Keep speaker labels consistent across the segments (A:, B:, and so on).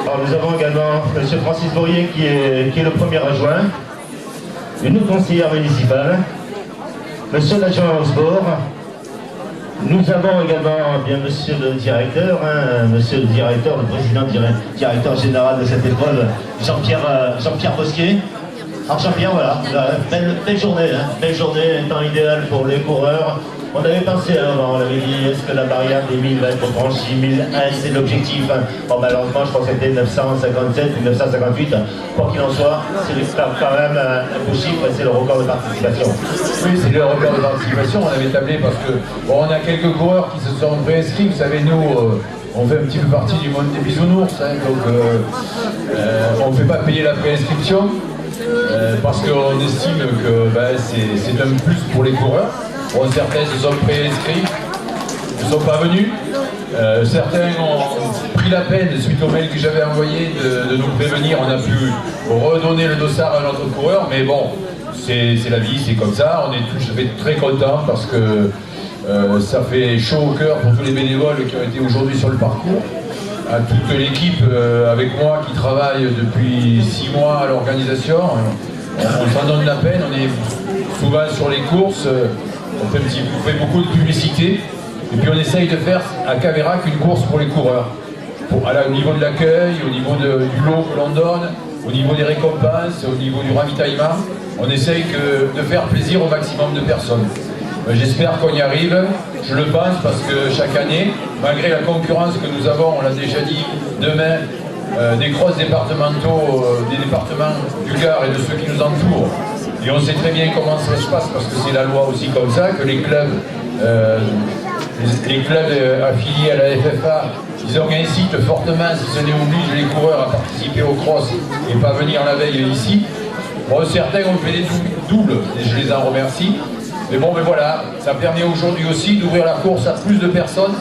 A: Alors, nous avons également M. Francis Bourrier qui est le premier adjoint, une conseillère municipale, M. l'adjoint Osborne. Nous avons également bien Monsieur le directeur, Monsieur le directeur, le président directeur général de cette école, Jean-Pierre Bosquier. Alors Jean-Pierre, voilà, belle journée, belle journée, temps idéal pour les coureurs. On avait pensé avant, on avait dit, est-ce que la barrière des 1000 va être franchie, 1001, c'est l'objectif. Bon, malheureusement, je pense que c'était 957 ou 958. Quoi qu'il en soit, c'est quand même un beau chiffre, c'est le record de participation.
B: Oui, c'est le record de participation, on avait tablé parce que, bon, on a quelques coureurs qui se sont préinscrits, vous savez, nous, on fait un petit peu partie du monde des bisounours, donc on ne fait pas payer la préinscription. Parce qu'on estime que c'est un plus pour les coureurs. Bon, certains se sont préinscrits, ne sont pas venus. Certains ont pris la peine, suite au mail que j'avais envoyé, de nous prévenir. On a pu redonner le dossard à notre coureur, mais bon, c'est la vie, c'est comme ça. On est tous très contents parce que ça fait chaud au cœur pour tous les bénévoles qui ont été aujourd'hui sur le parcours. À toute l'équipe avec moi qui travaille depuis 6 mois à l'organisation. On s'en donne la peine, on est souvent sur les courses, on fait beaucoup de publicité et puis on essaye de faire à Caveyrac une course pour les coureurs. Au niveau de l'accueil, au niveau du lot que l'on donne, au niveau des récompenses, au niveau du ravitaillement, on essaye de faire plaisir au maximum de personnes. J'espère qu'on y arrive, je le pense parce que chaque année, malgré la concurrence que nous avons, on l'a déjà dit, demain, des crosses départementaux, des départements du Gard et de ceux qui nous entourent. Et on sait très bien comment ça se passe parce que c'est la loi aussi comme ça, que les clubs affiliés à la FFA, ils incitent fortement, si ce n'est oblige, les coureurs à participer aux crosses et pas venir la veille ici. Bon, certains ont fait des doubles et je les en remercie. Mais bon, mais voilà, ça permet aujourd'hui aussi d'ouvrir la course à plus de personnes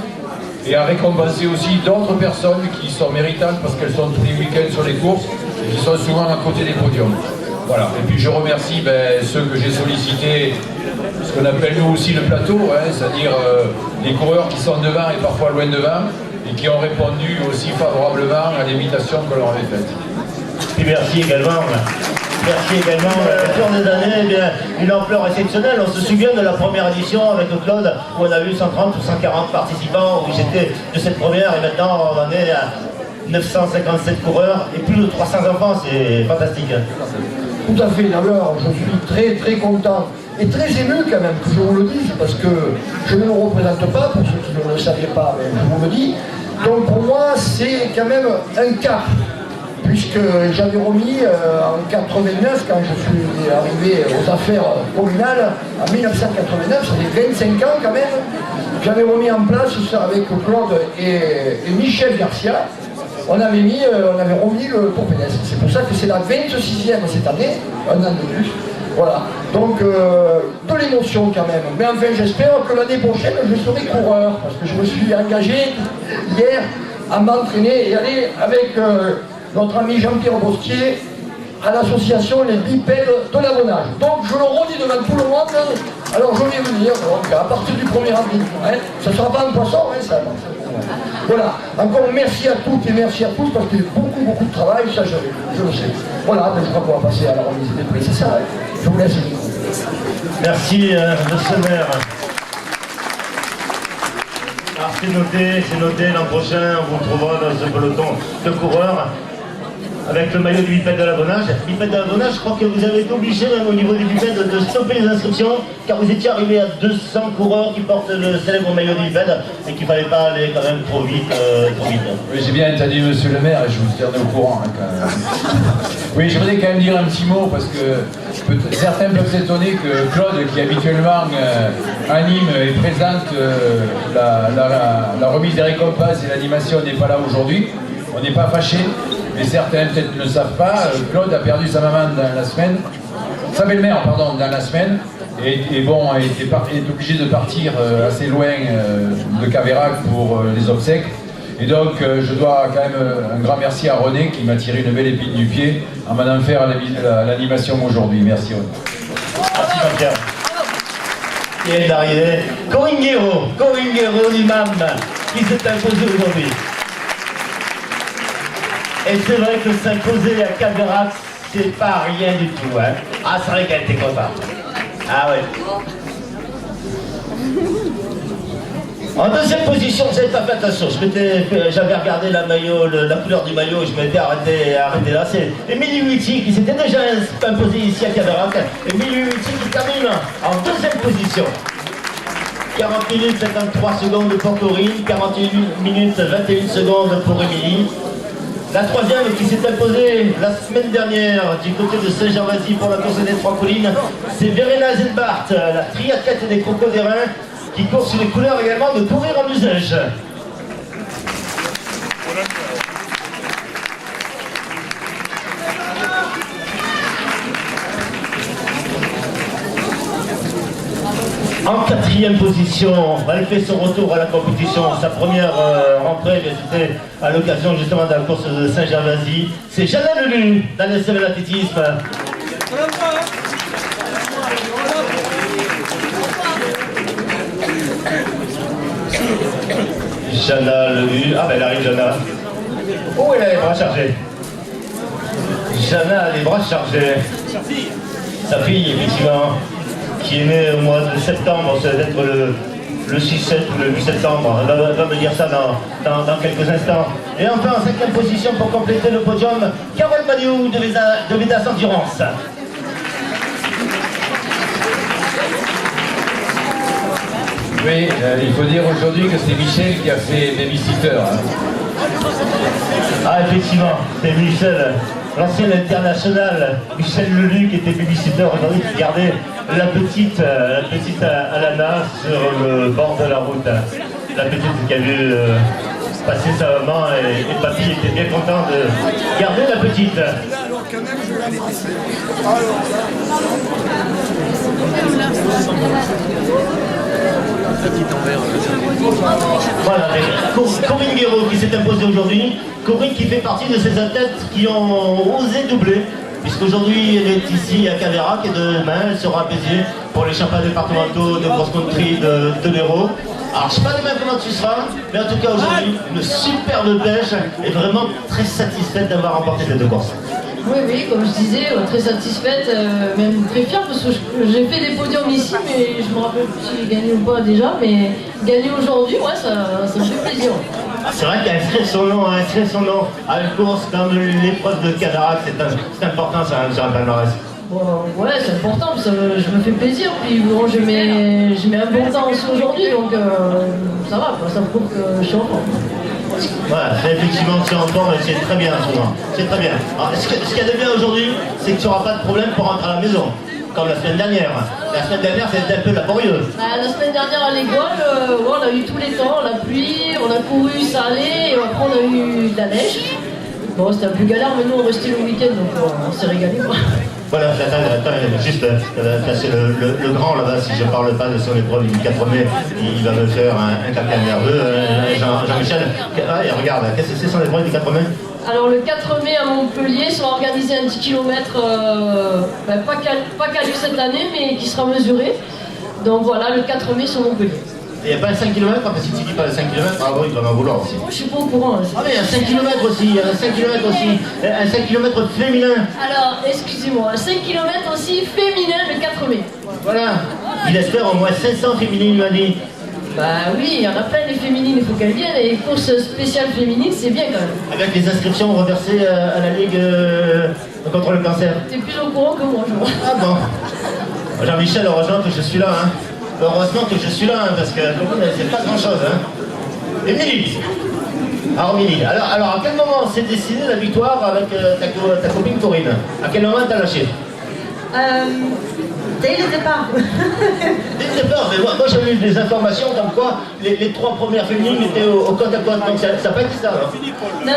B: et à récompenser aussi d'autres personnes qui sont méritantes parce qu'elles sont tous les week-ends sur les courses et qui sont souvent à côté des podiums. Voilà, et puis je remercie ceux que j'ai sollicités, ce qu'on appelle nous aussi le plateau, c'est-à-dire les coureurs qui sont devant et parfois loin devant et qui ont répondu aussi favorablement à l'invitation que l'on avait faite.
A: Et merci également. Merci également. Au fur des années, eh bien, une ampleur exceptionnelle. On se souvient de la première édition avec le Claude où on a eu 130 ou 140 participants, où j'étais de cette première et maintenant on en est à 957 coureurs et plus de 300 enfants. C'est fantastique.
C: Tout à fait. D'abord, je suis très très content et très ému quand même que je vous le dise parce que je ne me représente pas, pour ceux qui ne le savaient pas, mais je vous le dis. Donc pour moi, c'est quand même un cap. Puisque j'avais remis en 89, quand je suis arrivé aux affaires communales, en 1989, ça fait 25 ans quand même, j'avais remis en place avec Claude et Michel Garcia, on avait remis le Tour pédestre. C'est pour ça que c'est la 26e cette année, un an de plus. Voilà, donc de l'émotion quand même. Mais enfin, j'espère que l'année prochaine, je serai coureur, parce que je me suis engagé hier à m'entraîner et aller avec notre ami Jean-Pierre Bosquier à l'association Les Bipèdes de l'Avonnage. Donc je le redis devant tout le monde, alors je vais venir donc, à partir du 1er avril. Ça ne sera pas un poisson, ça. Voilà, encore merci à toutes et merci à tous parce qu'il y a eu beaucoup de travail, ça je le sais. Voilà, je crois qu'on va passer à la remise des prix, c'est ça. Je vous laisse.
A: Merci, monsieur le maire. Alors c'est noté, l'an prochain, on vous retrouvera dans ce peloton de coureurs avec le maillot du bipède de l'Avonnage. Bipède de l'Avonnage, je crois que vous avez été obligé même au niveau du bipède de stopper les inscriptions car vous étiez arrivé à 200 coureurs qui portent le célèbre maillot du bipède et qu'il ne fallait pas aller quand même trop vite.
B: Oui, j'ai bien entendu monsieur le maire et je vous tiendrai au courant quand même. Oui, je voudrais quand même dire un petit mot parce que certains peuvent s'étonner que Claude, qui habituellement anime et présente la remise des récompenses et l'animation n'est pas là aujourd'hui. On n'est pas fâchés, mais certains peut-être ne le savent pas. Claude a perdu sa maman dans la semaine, sa belle-mère pardon, dans la semaine, et bon, est obligé de partir assez loin de Caveyrac pour les obsèques. Et donc je dois quand même un grand merci à René qui m'a tiré une belle épine du pied en m'en faire l'animation aujourd'hui. Merci René.
A: Merci Jean-Pierre. Et elle est arrivée, Corinne Guéraud, l'imam, qui s'est imposé aujourd'hui. Et c'est vrai que s'imposer à Calverax, c'est pas rien du tout. Hein. Ah, c'est vrai qu'elle était contente. Ah ouais. En deuxième position, j'avais pas fait attention. J'avais regardé la couleur du maillot, je m'étais arrêté là. C'est Émilie Huitier qui s'était déjà imposé ici à Calverax. Émilie Huitier qui termine en deuxième position. 40 minutes 53 secondes pour Corinne, 41 minutes 21 secondes pour Émilie. La troisième qui s'est imposée la semaine dernière du côté de Saint-Gervasy pour la course des Trois Collines, c'est Verena Zelbart, la triathlète des Crocos d'Airain, qui court sur les couleurs également de Courir en Usage. En quatrième position, elle fait son retour à la compétition. Sa première rentrée, c'était à l'occasion justement de la course de Saint-Gervasy. C'est Jeanne Lelu dans le SML athlétisme. Jana Lelu. Ah ben elle arrive Jana. Oh elle a les bras chargés. Jana a les bras chargés. Sa fille effectivement, qui est née au mois de septembre, ça va être le 6-7 ou le 8 septembre. Elle va me dire ça dans quelques instants. Et enfin en cinquième position pour compléter le podium, Carole Maniou de Vedas Endurance.
B: Oui, il faut dire aujourd'hui que c'est Michel qui a fait babysitter. Hein.
A: Ah effectivement, c'est Michel, l'ancienne internationale, Michel Lelu qui était babysitter aujourd'hui, qui gardait la petite Alana sur le bord de la route. La petite qui a vu passer sa maman et papy était bien content de garder la petite. Voilà, Corinne Guéraud qui s'est imposée aujourd'hui. Corinne qui fait partie de ces athlètes qui ont osé doubler, puisqu'aujourd'hui elle est ici à Calverax et demain elle sera à Béziers pour les championnats départementaux de cross-country de l'Hérault. Alors je sais pas demain comment tu seras, mais en tout cas aujourd'hui, une superbe pêche et vraiment très satisfaite d'avoir remporté ces deux courses.
D: Oui, comme je disais, très satisfaite, même très fière parce que j'ai fait des podiums ici, mais je me rappelle plus si j'ai gagné ou pas déjà, mais gagner aujourd'hui, ouais, ça me fait plaisir.
A: Ah, c'est vrai qu'inscrire son nom à une course comme l'épreuve de Calverax, c'est important ça, sur un palmarès.
D: Bon, ouais, c'est important, je me fais plaisir, puis bon, je mets un bon temps aussi aujourd'hui, donc ça va, ça prouve que je suis en forme.
A: Voilà, effectivement tu es en forme et c'est très bien souvent. C'est très bien. Alors, ce qu'il y a de bien aujourd'hui, c'est que tu n'auras pas de problème pour rentrer à la maison, comme la semaine dernière. La semaine dernière, c'était un peu laborieux.
D: La semaine dernière à l'école, on a eu tous les temps, la pluie, on a couru, ça allait, et après on a eu de la neige. Bon, c'était un peu galère, mais nous on restait le week-end, donc on s'est régalé quoi.
A: Voilà, attends, juste, c'est le grand là-bas, si je ne parle pas de son épreuve du 4 mai, il va me faire un caca nerveux, Jean-Michel. Ah, et regarde, qu'est-ce que c'est son épreuve du 4 mai?
D: Alors le 4 mai à Montpellier sera organisé un 10 km, pas calu cette année, mais qui sera mesuré. Donc voilà, le 4 mai sur Montpellier.
A: Il n'y a pas un 5 km, parce que si tu dis pas le 5 km, ah bon, il va m'en vouloir aussi.
D: Moi je suis pas au courant.
A: Ah mais il y a un 5 km aussi, un 5 km féminin.
D: Alors, excusez-moi, un 5 km aussi féminin le 4 mai.
A: Voilà, il espère au moins 500 féminines, il m'a dit.
D: Bah oui, il y en a plein des féminines, il faut qu'elles viennent, et les courses spéciales féminines, c'est bien quand même.
A: Avec les inscriptions reversées à la Ligue contre le cancer.
D: T'es plus au courant que moi, je vois.
A: Ah bon. Jean-Michel, heureusement que je suis là, hein. Heureusement que je suis là, hein, parce que c'est pas grand-chose, hein. Émilie. Alors Émilie, alors à quel moment s'est décidée la victoire avec ta copine Corinne? À quel moment t'as lâché?
E: Dès le départ.
A: Dès le départ, mais moi j'avais eu des informations comme quoi les trois premières féminines étaient au côte à côte, donc ça n'a pas été ça, alors.
E: Non,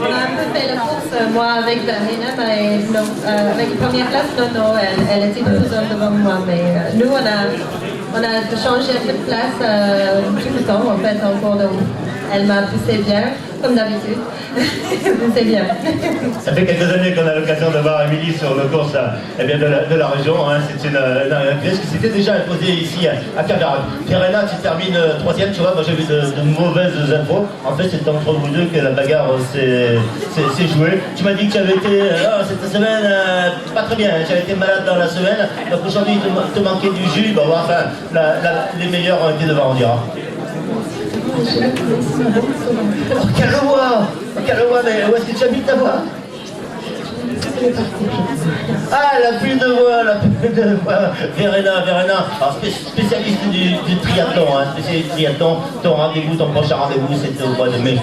E: on a un peu fait la course, moi avec Verena, mais non, avec la première place, non, elle était tout seule devant moi, mais nous on a changé de place tout le temps en fait, en cours de route. Elle m'a poussé bien, comme d'habitude. C'est bien.
A: Ça fait quelques années qu'on a l'occasion de voir Émilie sur nos courses de la région. Hein. C'est une pièce qui s'était déjà imposée ici à Caverac. Verena, tu termines troisième, tu vois, moi j'ai vu de mauvaises infos. En fait, c'est entre vous deux que la bagarre s'est jouée. Tu m'as dit que tu avais été, cette semaine, pas très bien, tu avais été malade dans la semaine. Donc aujourd'hui, il te manquait du jus. Bon, enfin, les meilleurs ont été devant, on dira. Oh, quelle voix! Quelle voix, mais où est-ce que tu habites ta voix? Ah, la plus de voix, la plus de voix. Verena, alors, spécialiste du triathlon, hein, spécialiste du triathlon. Ton rendez-vous, ton prochain rendez-vous, c'est au mois de mai.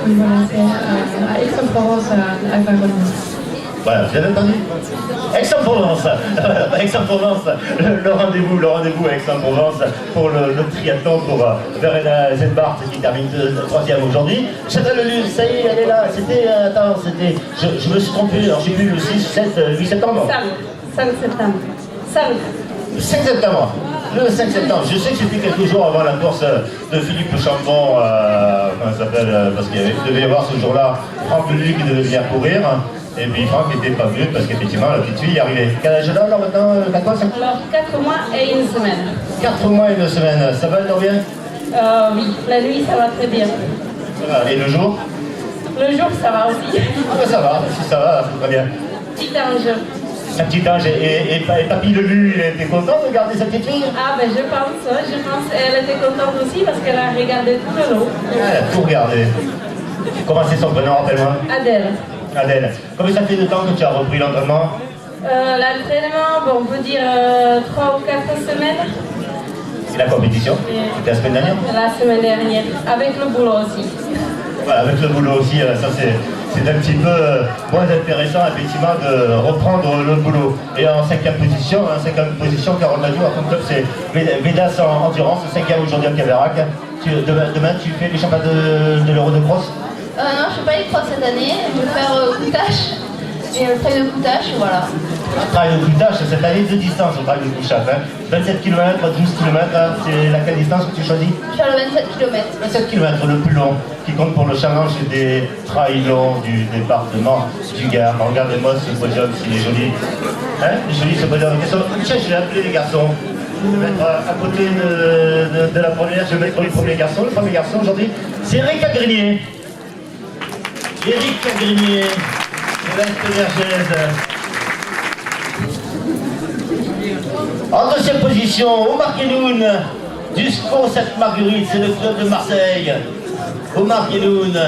E: Voilà, c'est à Aix-en-Provence, à Varennes.
A: Voilà, vous avez entendu? Aix-en-Provence, Aix-en-Provence, le rendez-vous à Aix-en-Provence pour le triathlon pour Verena Zetbart qui termine troisième aujourd'hui. Chantal Leluce, ça y est, elle est là. Je me suis trompé, alors j'ai plus le 6, 7, 8 septembre.
E: 5 septembre.
A: 5 septembre. Le 5 septembre. Je sais que c'était quelques jours avant la course de Philippe Chambon, comment ça s'appelle, parce qu'il devait y avoir ce jour-là Franck Leluc qui devait venir courir. Et puis Franck n'était pas venu parce qu'effectivement la petite fille est arrivée. Quel âge là alors maintenant? 4 mois, 5 mois?
E: Alors 4 mois et 1 semaine.
A: 4 mois et 1 semaine. Ça va, elle dort bien?
E: Oui, la nuit ça va très bien.
A: Ça va. Et le jour?
E: Le jour ça va aussi.
A: Ah ben ça va, si ça va, c'est très bien.
E: Petit ange.
A: Un petit ange. Et Papy Lelu, il était content de garder sa petite fille?
E: Ah ben je pense elle était contente aussi parce qu'elle a regardé tout le long.
A: Elle a tout regardé. Comment c'est son prénom, rappelle-moi? Adèle. Combien ça fait de temps que tu as repris l'entraînement?
E: L'entraînement, bon, on peut dire 3 ou 4 semaines.
A: Et la compétition? C'était la semaine dernière?
E: La semaine dernière, avec le boulot aussi.
A: Voilà, avec le boulot aussi, ça c'est un petit peu moins intéressant effectivement de reprendre le boulot. Et en 5e position, Carole Madou, à ton club c'est Vedas en endurance, 5e aujourd'hui à Caverac. Demain tu fais les championnats de l'Euro de cross?
D: Non, je ne fais pas les cross cette année, je vais faire coutage. Et le trail de coutage, voilà.
A: Un trail de coutage, cette année de distance au trail de coutage. Hein. 27 km, 12 km, hein, c'est laquelle distance que tu choisis?
D: Je fais le 27 km.
A: 27 km, le plus long, qui compte pour le challenge des trails longs du département du Gard. Regardez-moi ce podium, s'il est joli. Hein? Il est joli ce podium. Tiens, je vais appeler les garçons. Je vais mettre à côté de la première, je vais mettre les premiers garçons. Le premier garçon aujourd'hui, c'est Eric Agrinier. Eric Agrinier, de l'Est Vergès. En deuxième position, Omar Guénoun, du SCO Sainte-Marguerite, c'est le club de Marseille. Omar Guénoun.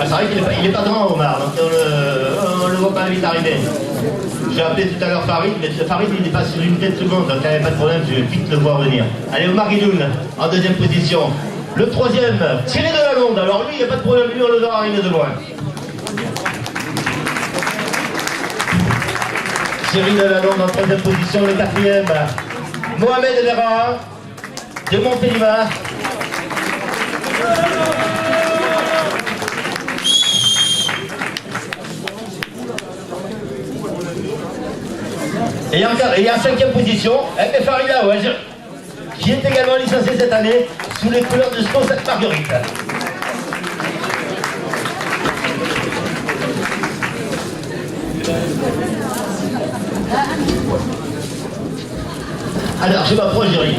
A: Ah, c'est vrai qu'il n'est pas grand, Omar, donc on ne le voit pas vite arriver. J'ai appelé tout à l'heure Farid, mais Farid il est pas sur une tête seconde, donc il n'y avait pas de problème, je vais vite le voir venir. Allez, Omar Guénoun, en deuxième position. Le troisième, Thierry Delalonde. Alors lui, il n'y a pas de problème, lui on le verra arriver de loin. Thierry Delalonde en troisième position. Le quatrième, Mohamed Vera de Montélimar. Et en cinquième position, Farida Ouaj, qui est également licencié cette année sous les couleurs de SCO Sainte-Marguerite. Alors, je m'approche d'Eric.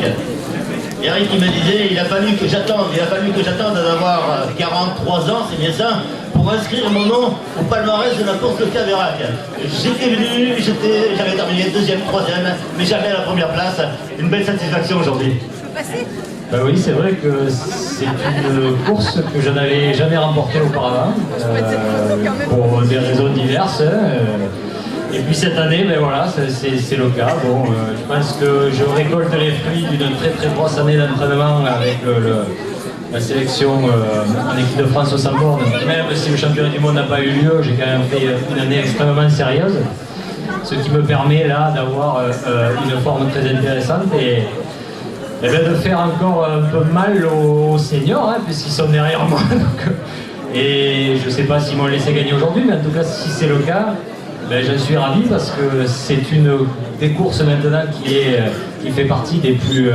A: Eric, il me disait, il a fallu que j'attende d'avoir 43 ans, c'est bien ça, pour inscrire mon nom au palmarès de la course de Caverac. J'étais venu, j'avais terminé deuxième, troisième, mais jamais à la première place. Une belle satisfaction aujourd'hui.
F: Ben oui, c'est vrai que c'est une course que je n'avais jamais remportée auparavant, pour des raisons diverses. Et puis cette année, ben voilà, c'est le cas. Bon, je pense que je récolte les fruits d'une très très grosse année d'entraînement avec la sélection en équipe de France au Sambord. Même si le championnat du monde n'a pas eu lieu, j'ai quand même fait une année extrêmement sérieuse, ce qui me permet là d'avoir une forme très intéressante et bien de faire encore un peu mal aux seniors, hein, puisqu'ils sont derrière moi. Donc, et je ne sais pas s'ils m'ont laissé gagner aujourd'hui, mais en tout cas, si c'est le cas, Ben, je suis ravi parce que c'est une des courses maintenant qui fait partie des plus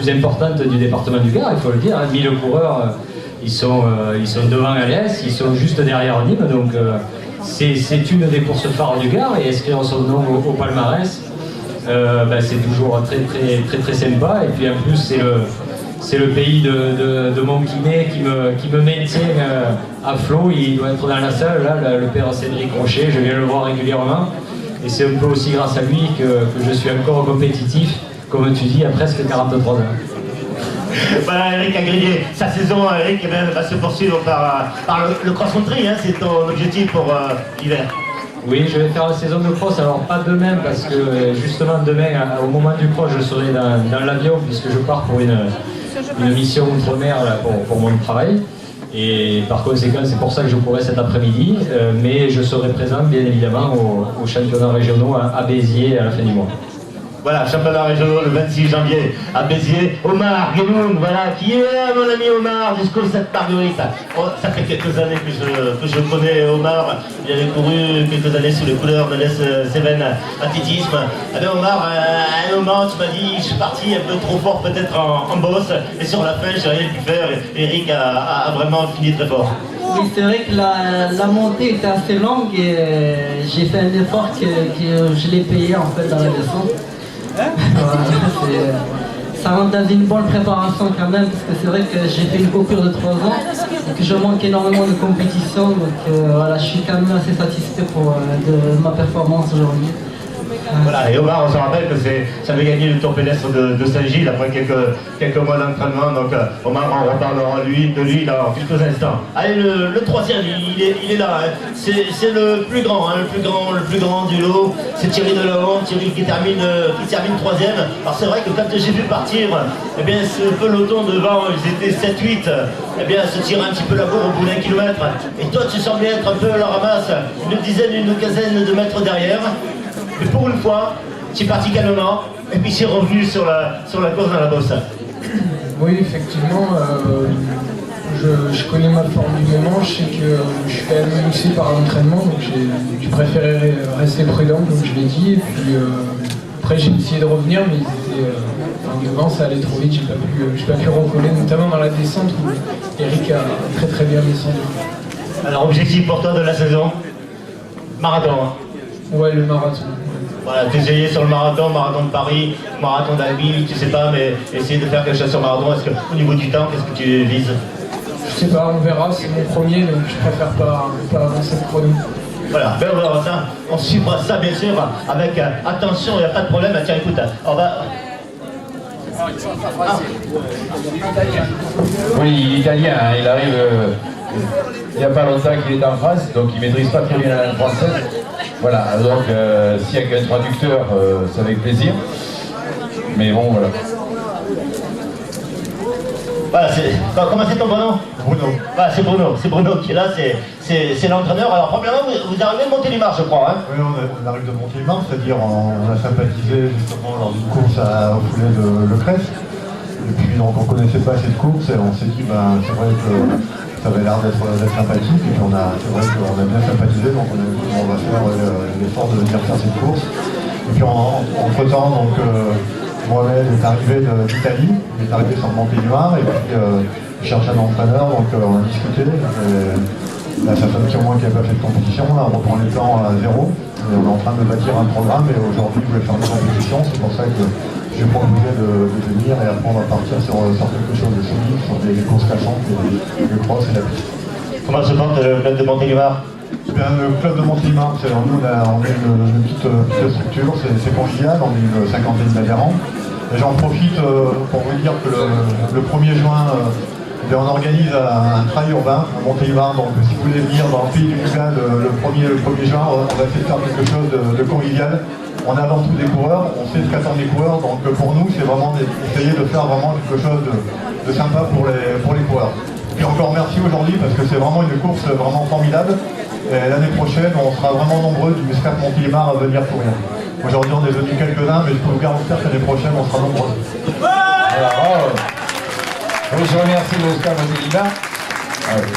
F: importantes du département du Gard, il faut le dire. 1000 coureurs, ils sont devant Alès, ils sont juste derrière Nîmes, donc c'est une des courses phares du Gard et inscrire son nom au palmarès, c'est toujours très sympa. Et puis en plus c'est le pays de mon kiné qui me maintient à flot. Il doit être dans la salle, là, le père Cédric Rocher, je viens le voir régulièrement. Et c'est un peu aussi grâce à lui que je suis encore compétitif, comme tu dis, à presque 43 ans.
A: Voilà, Eric a grillé sa saison. Eric va se poursuivre par le cross-country, hein, c'est ton objectif pour l'hiver.
F: Oui, je vais faire la saison de cross, alors pas demain, parce que justement demain, au moment du cross, je serai dans l'avion, puisque je pars pour une mission outre-mer pour mon travail. Et par conséquent, c'est pour ça que je pourrai cet après-midi, mais je serai présent bien évidemment aux championnats régionaux à Béziers à la fin du mois.
A: Voilà, championnat régional le 26 janvier à Béziers. Omar Guénoun, voilà, qui est là, mon ami Omar, du School Sainte-Marguerite. Oh, ça fait quelques années que je connais Omar. Il avait couru quelques années sous les couleurs de l'S7 athlétisme. Eh bien Omar, à un moment, tu m'as dit, je suis parti un peu trop fort peut-être en bosse. Et sur la fin, j'ai rien pu faire. Eric a vraiment fini très fort.
G: Oui, c'est vrai que la montée était assez longue et j'ai fait un effort que je l'ai payé en fait dans la descente. Voilà, ça rentre dans une bonne préparation quand même, parce que c'est vrai que j'ai fait une coupure de 3 ans et que je manque énormément de compétition, donc voilà, je suis quand même assez satisfait de ma performance aujourd'hui.
A: Voilà, et Omar, on se rappelle que ça avait gagné le Tour pédestre de Saint-Gilles après quelques mois d'entraînement, donc Omar, on reparlera de lui dans quelques instants. Allez, le troisième, il est là, hein. C'est le plus grand, hein, le plus grand du lot, c'est Thierry Delahon, Thierry qui termine troisième. Alors c'est vrai que quand j'ai vu partir, eh bien ce peloton devant, ils étaient 7-8, eh bien se tirer un petit peu la bourre au bout d'1 kilomètre. Et toi tu semblais être un peu à la ramasse, une quinzaine de mètres derrière. Mais pour une fois, c'est parti calmement, et puis c'est revenu sur la course dans la bosse.
H: Oui, effectivement, je connais ma forme du moment, je sais que je suis quand même poussé par l'entraînement, donc j'ai préféré rester prudent, comme je l'ai dit, et puis après j'ai essayé de revenir, mais ils étaient en devant, ça allait trop vite, j'ai pas pu recoller, notamment dans la descente où Eric a très bien descendu.
A: Alors objectif pour toi de la saison, marathon. Hein.
H: Ouais, le marathon.
A: Voilà, t'essayer sur le marathon de Paris, marathon d'Albi, tu sais pas, mais essayer de faire quelque chose sur le marathon. Est-ce que au niveau du temps, qu'est-ce que tu vises?
H: Je sais pas, on verra, c'est mon premier, donc je préfère pas avancer le chrono.
A: Voilà, ben on verra ça, on suivra ça bien sûr, avec attention, il n'y a pas de problème. Tiens, écoute, on va...
B: Oui, l'italien, hein, il arrive il n'y a pas longtemps qu'il est en France, donc il ne maîtrise pas très bien la langue française. Voilà, donc s'il y a qu'un traducteur, c'est avec plaisir. Mais bon, voilà.
A: Voilà, comment c'est ton prénom? Bruno. Voilà, c'est Bruno qui est là, c'est l'entraîneur. Alors premièrement, vous arrivez de Montélimar, je crois. Hein?
I: Oui, on arrive de Montélimar, c'est-à-dire on a sympathisé justement lors d'une course au foulée de Lecresse. Et puis donc on ne connaissait pas cette course et on s'est dit, c'est vrai que ça avait l'air d'être sympathique. Et puis c'est vrai qu'on a bien sympathisé, donc on va faire l'effort de venir faire cette course. Et puis entre-temps, donc Mohamed est arrivé d'Italie, il est arrivé sur Montélimar et puis il cherche un entraîneur, donc on a discuté. Là, ça fait un petit moment qu'il n'a pas fait de compétition, là, on reprend les plans à zéro. Et on est en train de bâtir un programme et aujourd'hui je vais faire une compétition, c'est pour ça que j'ai proposé de venir et après on va partir sur quelque chose de solide, sur des courses classantes, le cross et la piste.
A: Comment se porte le club de Montélimar?
I: Le club de Montélimar, nous on est une petite structure, c'est convivial, on est une cinquantaine d'adhérents. Et j'en profite pour vous dire que le 1er juin, on organise un trail urbain à Montélimar, donc si vous voulez venir dans le pays du Lugan le 1er juin, on va essayer de faire quelque chose de convivial. On a avant tout des coureurs, on sait ce qu'attendent les coureurs, donc pour nous c'est vraiment d'essayer de faire vraiment quelque chose de sympa pour les coureurs. Et encore merci aujourd'hui parce que c'est vraiment une course vraiment formidable. Et l'année prochaine, on sera vraiment nombreux du Muscat Montélimar à venir courir. Aujourd'hui, on est venus quelques-uns, mais je peux vous garantir que l'année prochaine, on sera nombreux.
B: Alors, je remercie le Muscat Montélimar.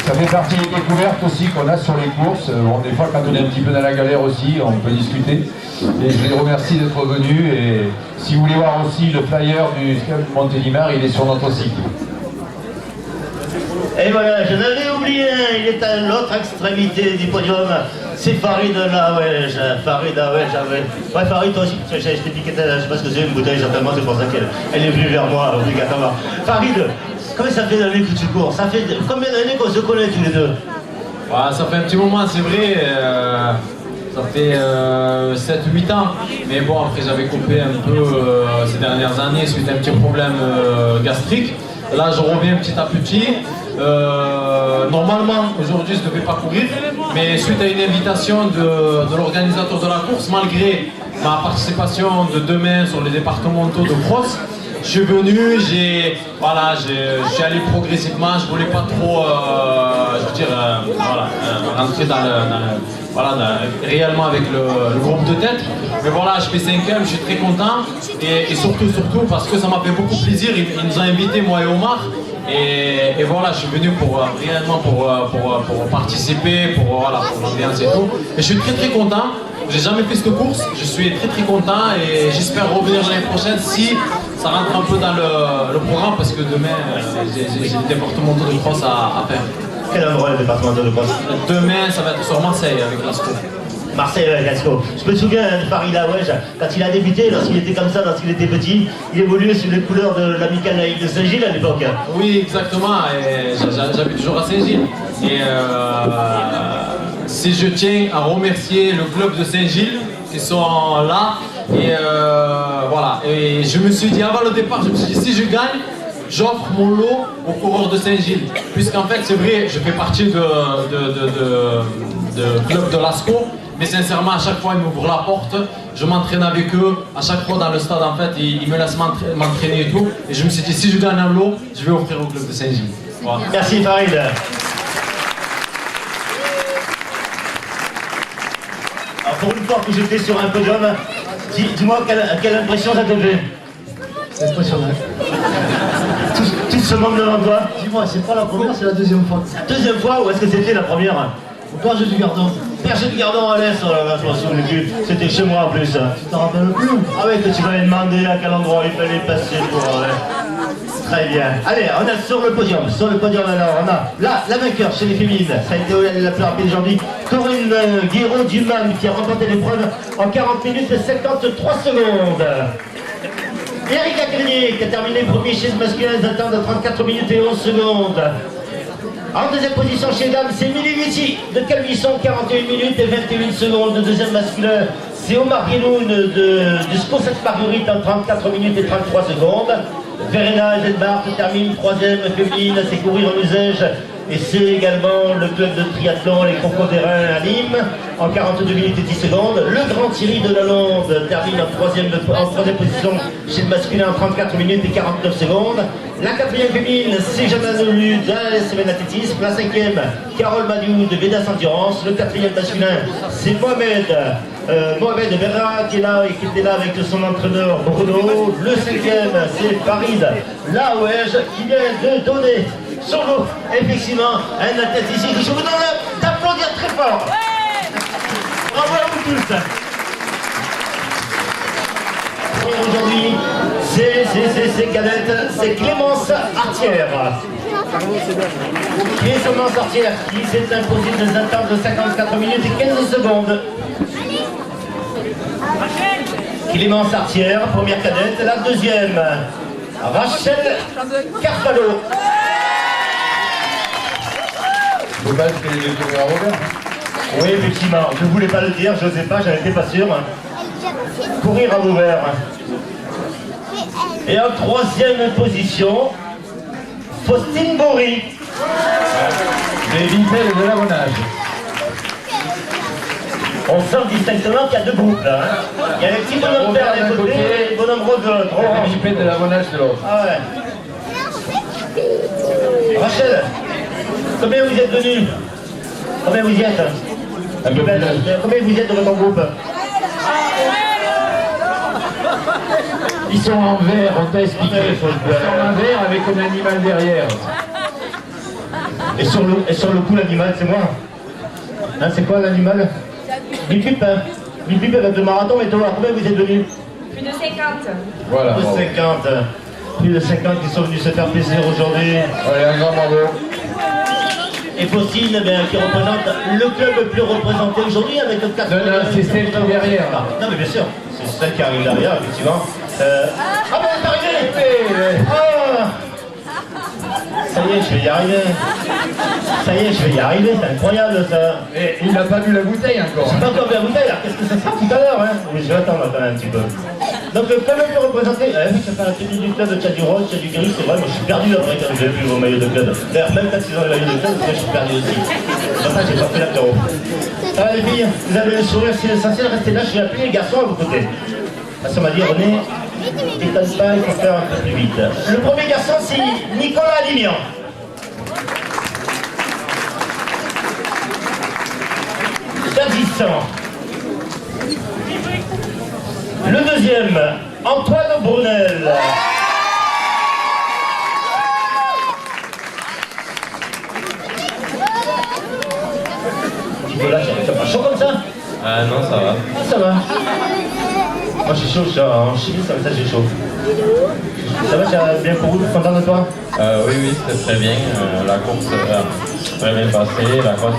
B: Ça fait partie des découvertes aussi qu'on a sur les courses. Bon, des fois, quand on est un petit peu dans la galère aussi, on peut discuter. Et je les remercie d'être venus. Et si vous voulez voir aussi le flyer du Scam Montélimar, il est sur notre site.
A: Et voilà, je l'avais oublié, il est à l'autre extrémité du podium. C'est Farid Laouej. Farid Laouej, ouais, Farid, toi aussi, je t'ai piqué, je sais pas ce que c'est, une bouteille, certainement, c'est pour ça qu'elle est venue vers moi, obligatoirement. Farid, combien ça fait d'années que tu cours? Ça fait combien d'années qu'on se connaît tous les deux?
J: Ouais, ça fait un petit moment, c'est vrai. Ça fait 7-8 ans. Mais bon, après j'avais coupé un peu ces dernières années suite à un petit problème gastrique. Là, je reviens petit à petit. Normalement, aujourd'hui, je ne devais pas courir, mais suite à une invitation de l'organisateur de la course, malgré ma participation de demain sur les départementaux de cross, je suis venu, je suis allé progressivement, je voulais pas trop, rentrer réellement avec le groupe de tête. Mais voilà, je fais 5e, je suis très content et surtout parce que ça m'a fait beaucoup plaisir. Ils nous ont invités, moi et Omar. Et voilà, je suis venu réellement pour participer, pour l'ambiance et tout. Et je suis très très content. J'ai jamais fait cette course, je suis très très content et j'espère revenir l'année prochaine si ça rentre un peu dans le programme parce que demain j'ai le département de cross à faire.
A: Quel endroit le département de cross?
J: Demain ça va être sur Marseille avec l'Asco.
A: Marseille, Gasco. Je me souviens de Farid Laouej, quand il a débuté, lorsqu'il était comme ça, lorsqu'il était petit, il évoluait sous les couleurs de l'Amicale Laïque de Saint-Gilles à l'époque.
J: Oui, exactement, et j'habite toujours à Saint-Gilles. Et si je tiens à remercier le club de Saint-Gilles qui sont là, et voilà. Et je me suis dit, avant le départ, je me suis dit, si je gagne, j'offre mon lot aux coureurs de Saint-Gilles. Puisqu'en fait, c'est vrai, je fais partie de club de l'Asco. Mais sincèrement, à chaque fois, ils m'ouvrent la porte, je m'entraîne avec eux. À chaque fois dans le stade, en fait, ils me laissent m'entraîner et tout. Et je me suis dit, si je gagne un lot, je vais offrir au club de Saint-Gilles. Voilà.
A: Merci Farid. Alors, pour une fois que j'étais sur un podium, dis-moi quelle impression ça te fait?
C: C'est impressionnant.
A: Tout ce monde devant toi.
C: Dis-moi, c'est pas la première, c'est la deuxième fois.
A: Deuxième fois ou est-ce que c'était la première?
C: Au Berger du Gardon.
A: Berger du Gardon à l'Est, oh là là, je m'en souviens plus. C'était chez moi en plus.
C: Tu t'en rappelles plus?
A: Ah ouais, que tu m'avais demandé à quel endroit il fallait passer pour... Très bien. Allez, on a sur le podium. Sur le podium alors, on a là, la vainqueur chez les féminines. Ça a été la plus rapide aujourd'hui. Corinne Guiraud-Duman qui a remporté l'épreuve en 40 minutes et 53 secondes. Erika Grenier qui a terminé premier chez le masculin dans un temps de 34 minutes et 11 secondes. En deuxième position chez les dames, c'est Milly Guitti de Calvisson, 41 minutes et 21 secondes. Le deuxième masculin, c'est Omar Guénoun du SCO Sainte-Marguerite en 34 minutes et 33 secondes. Verena Zedbart termine troisième féminine, c'est courir en usage. Et c'est également le club de triathlon, les Crocodérins à Nîmes, en 42 minutes et 10 secondes. Le Grand Thierry de Lalonde termine en troisième position chez le masculin en 34 minutes et 49 secondes. La quatrième féminine, c'est Jeanne Lelu de la semaine athlétisme. La cinquième, Carole Madiou de Védas Endurance. Le quatrième masculin, c'est Mohamed Berra qui est là et qui était là avec son entraîneur Bruno. Le cinquième, c'est Farid Laouej qui vient de donner son lot, effectivement, un athlète ici. Je vous demande d'applaudir très fort. Bravo à vous tous. Aujourd'hui, c'est cadette, c'est Clémence Artière. Clémence Artière qui s'est imposée dans un temps de 54 minutes et 15 secondes. Clémence Artière, première cadette. La deuxième, Rachel Carvalho. Oui, effectivement, je ne voulais pas le dire, je n'osais pas, j'en étais pas sûr. Courir à Vauvert. Et en troisième position, Faustine Bory.
B: Les Vitel de l'Avonnage.
A: On sent distinctement qu'il y a deux groupes là. Hein. Il y a les petits bonhommes verts d'un côté et les bonhommes roses de l'autre.
B: Les Vitel de l'Avonnage de l'autre.
A: Ah ouais. Rachel, combien vous êtes venus? Combien vous y êtes? Combien vous y êtes dans votre groupe?
B: Ils sont en vert, on t'a expliqué. Ils sont en vert avec un animal derrière.
A: Et sur le coup, l'animal, c'est moi. Hein, c'est quoi l'animal? Bip-bip, hein. Bip-bip avec le marathon, mais toi, combien vous êtes venus?
E: Plus de 50.
B: Voilà.
A: Plus de 50. Plus de 50 qui sont venus se faire plaisir aujourd'hui.
B: Allez, un grand bravo.
A: Et Faustine, qui représente le club le plus représenté aujourd'hui avec 4.
B: Non, c'est celle qui est derrière.
A: Non, mais bien sûr, c'est celle qui arrive derrière, effectivement. Ah, ben, c'est arrivé! Ah. Ça y est, je vais y arriver. Ça y est, je vais y arriver, c'est incroyable ça.
B: Et il n'a pas vu la bouteille encore.
A: J'ai pas encore vu la bouteille, alors qu'est-ce que ça sera tout à l'heure, hein? Oui, je vais attendre quand même un petit peu. Donc le club le plus représenté, oui, ça fait la tenue du club de Tchad du Rose, Tchad du Gris, c'est vrai, moi je suis perdu après quand j'ai vu vos maillots de club. D'ailleurs, même quand ils ont les maillots de club, moi je suis perdu aussi. Enfin, j'ai pas fait l'apéro. Les filles, vous avez le sourire, c'est essentiel, restez là, je suis appelé les garçons à vos côtés. Parce qu'on m'a dit, René, t'étonne pas, il faut faire un peu plus vite. Le premier garçon, c'est Nicolas Lignan. D'Agissant. Le deuxième, Antoine Brunel. Tu veux là, t'as pas chaud comme ça?
K: Ah non, ça va.
A: Ah, ça va. Moi j'ai chaud, je suis en Chili, ça j'ai chaud. Ça va, t'as bien couru, content de toi?
K: Oui, c'était très bien. La course très bien passée, la côte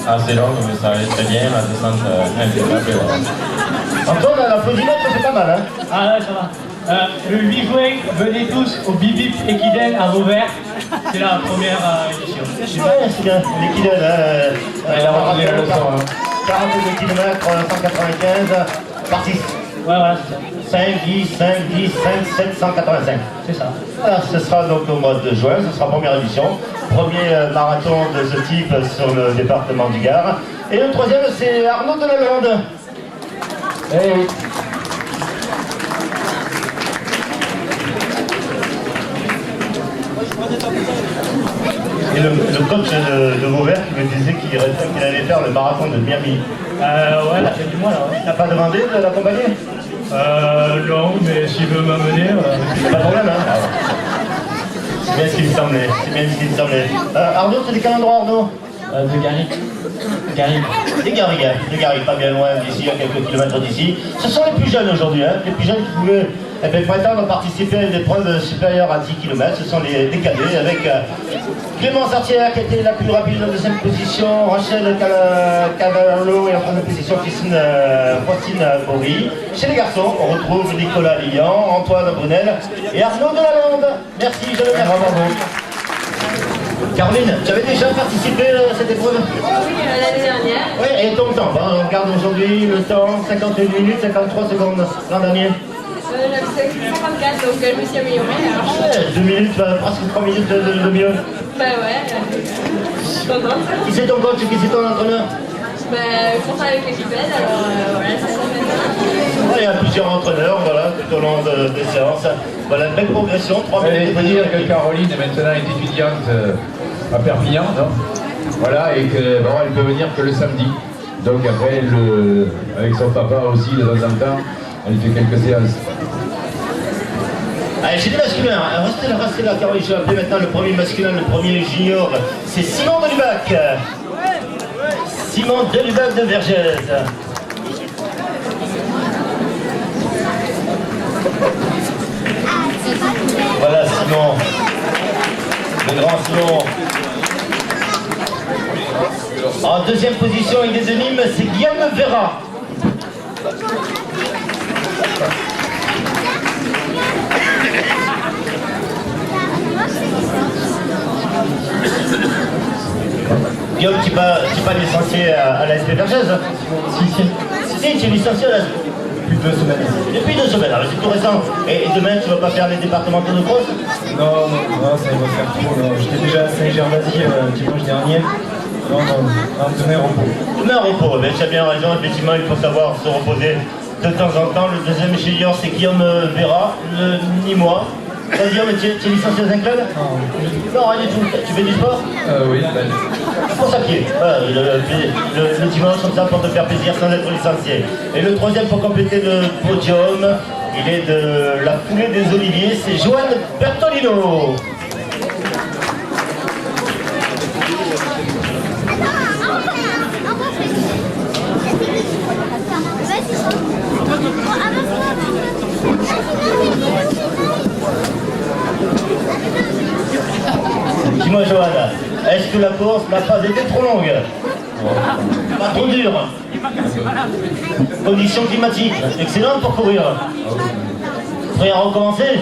K: assez longue, mais ça allait très bien, la descente impeccable. Voilà.
A: Antoine, l'applaudimètre, c'est pas mal, hein?
F: Ah ouais, ça va. Le 8 juin, venez tous au Bibip Equidel à Vauvert. C'est la première édition.
A: Ouais, c'est bien. L'Equidel,
B: Elle a retenu la leçon.
A: 42 km, 195, partie.
F: Ouais, voilà,
A: 5, 10, 5, 10, 5, 7, 185.
F: c'est ça.
A: Voilà, ce sera donc au mois de juin, ce sera première édition. Premier marathon de ce type sur le département du Gard. Et le troisième, c'est Arnaud de la Lande.
B: Eh oui.
A: Et le coach de Vauvert qui me disait qu'il allait faire le marathon de Miami.
F: Ouais, la fin du mois là, ouais.
A: T'as pas demandé de l'accompagner?
F: Non, mais s'il veut m'amener.
A: Pas de problème, hein? C'est bien ce qu'il me semblait. C'est bien ce qu'il me semblait. Arnaud, c'est de quel endroit, Arnaud?
F: De Gary. Gary.
A: Des Garrigues, pas bien loin d'ici, à quelques kilomètres d'ici. Ce sont les plus jeunes aujourd'hui, hein, les plus jeunes qui pouvaient prétendre participer à une épreuve supérieure à 10 km. Ce sont les cadets avec Clément Sartière qui était la plus rapide en deuxième position, Rachel Cavallo et en troisième position Faustine Bory. Chez les garçons, on retrouve Nicolas Lignan, Antoine Brunel et Arnaud de la Lande. Merci, je le remercie. Caroline, tu avais déjà participé à cette épreuve?
E: Oui, l'année dernière.
A: Oui, et ton temps, hein, on regarde aujourd'hui le temps, 51 minutes, 53 secondes l'an dernier.
E: J'avais fait 54, donc je me suis améliorée. Alors...
A: Ouais, 2 minutes, presque 3 minutes de mieux.
E: Bah ouais, je suis contente.
A: Qui c'est ton coach, qui c'est ton entraîneur?
E: Bah, content avec l'équipette, alors voilà, ça se fait bien.
A: Ouais, il y a plusieurs entraîneurs, voilà, tout au long des séances. Voilà, une belle progression, 3
B: Il
A: minutes.
B: faut dire que Caroline maintenant est étudiante à Perpignan, non? Voilà, et qu'elle peut venir que le samedi. Donc après, avec son papa aussi, de temps en temps, elle fait quelques séances.
A: Allez, j'ai des masculins, restez là, Caroline, je vais appeler maintenant le premier masculin, le premier junior, c'est Simon Delubac. Simon Delubac de Vergès. Voilà Simon, le grand Simon. En deuxième position, il est de Nîmes, c'est Guillaume Vera. Guillaume, tu n'es pas licencié à la SP Vergès? Si, tu es licencié à la SP.
H: Depuis 2 semaines.
A: Depuis 2 semaines, alors c'est tout récent. Et demain, tu ne vas pas faire les départementaux de cross?
H: Non, ça va faire trop. J'étais déjà à Saint-Gervasy dimanche dernier. Non, demain repos.
A: Demain repos, mais tu as bien raison, effectivement, il faut savoir se reposer de temps en temps. Le deuxième junior, c'est Guillaume Vera, le Nîmois. Guillaume, tu es licencié dans un club? Non, rien du tout. Tu fais du sport?
B: Oui,
A: Pour ça pied. Voilà, le dimanche, comme ça, pour te faire plaisir sans être licencié. Et le troisième, pour compléter le podium, il est de la foulée des Oliviers, c'est Joanne Bertolino. Dis-moi, Joanne, est-ce que la course n'a pas été trop longue? Pas trop dure? Conditions climatiques excellentes pour courir. Prêt à recommencer?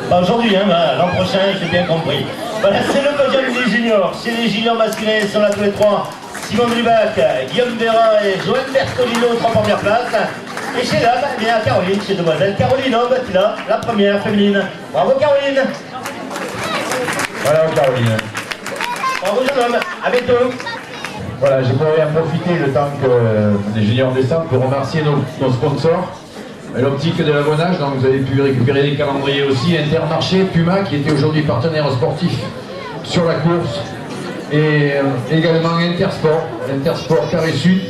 A: Pas aujourd'hui, hein, l'an prochain, j'ai bien compris. Voilà, c'est le podium des juniors. Chez les juniors masculins, ils sont là tous les trois. Simon Drubac, Guillaume Vera et Joël Bertolino, 3 premières places. Et chez là, il y a Caroline, chez demoiselle. Caroline Homme, qui est là, la première féminine. Bravo Caroline.
B: Voilà Caroline.
A: Bravo jeune homme, à bientôt.
B: Voilà, je pourrais en profiter le temps que les juniors descendent pour remercier nos sponsors. L'optique de l'abonnage, donc vous avez pu récupérer des calendriers aussi. Intermarché, Puma, qui était aujourd'hui partenaire sportif sur la course. Et également Intersport Carré Sud,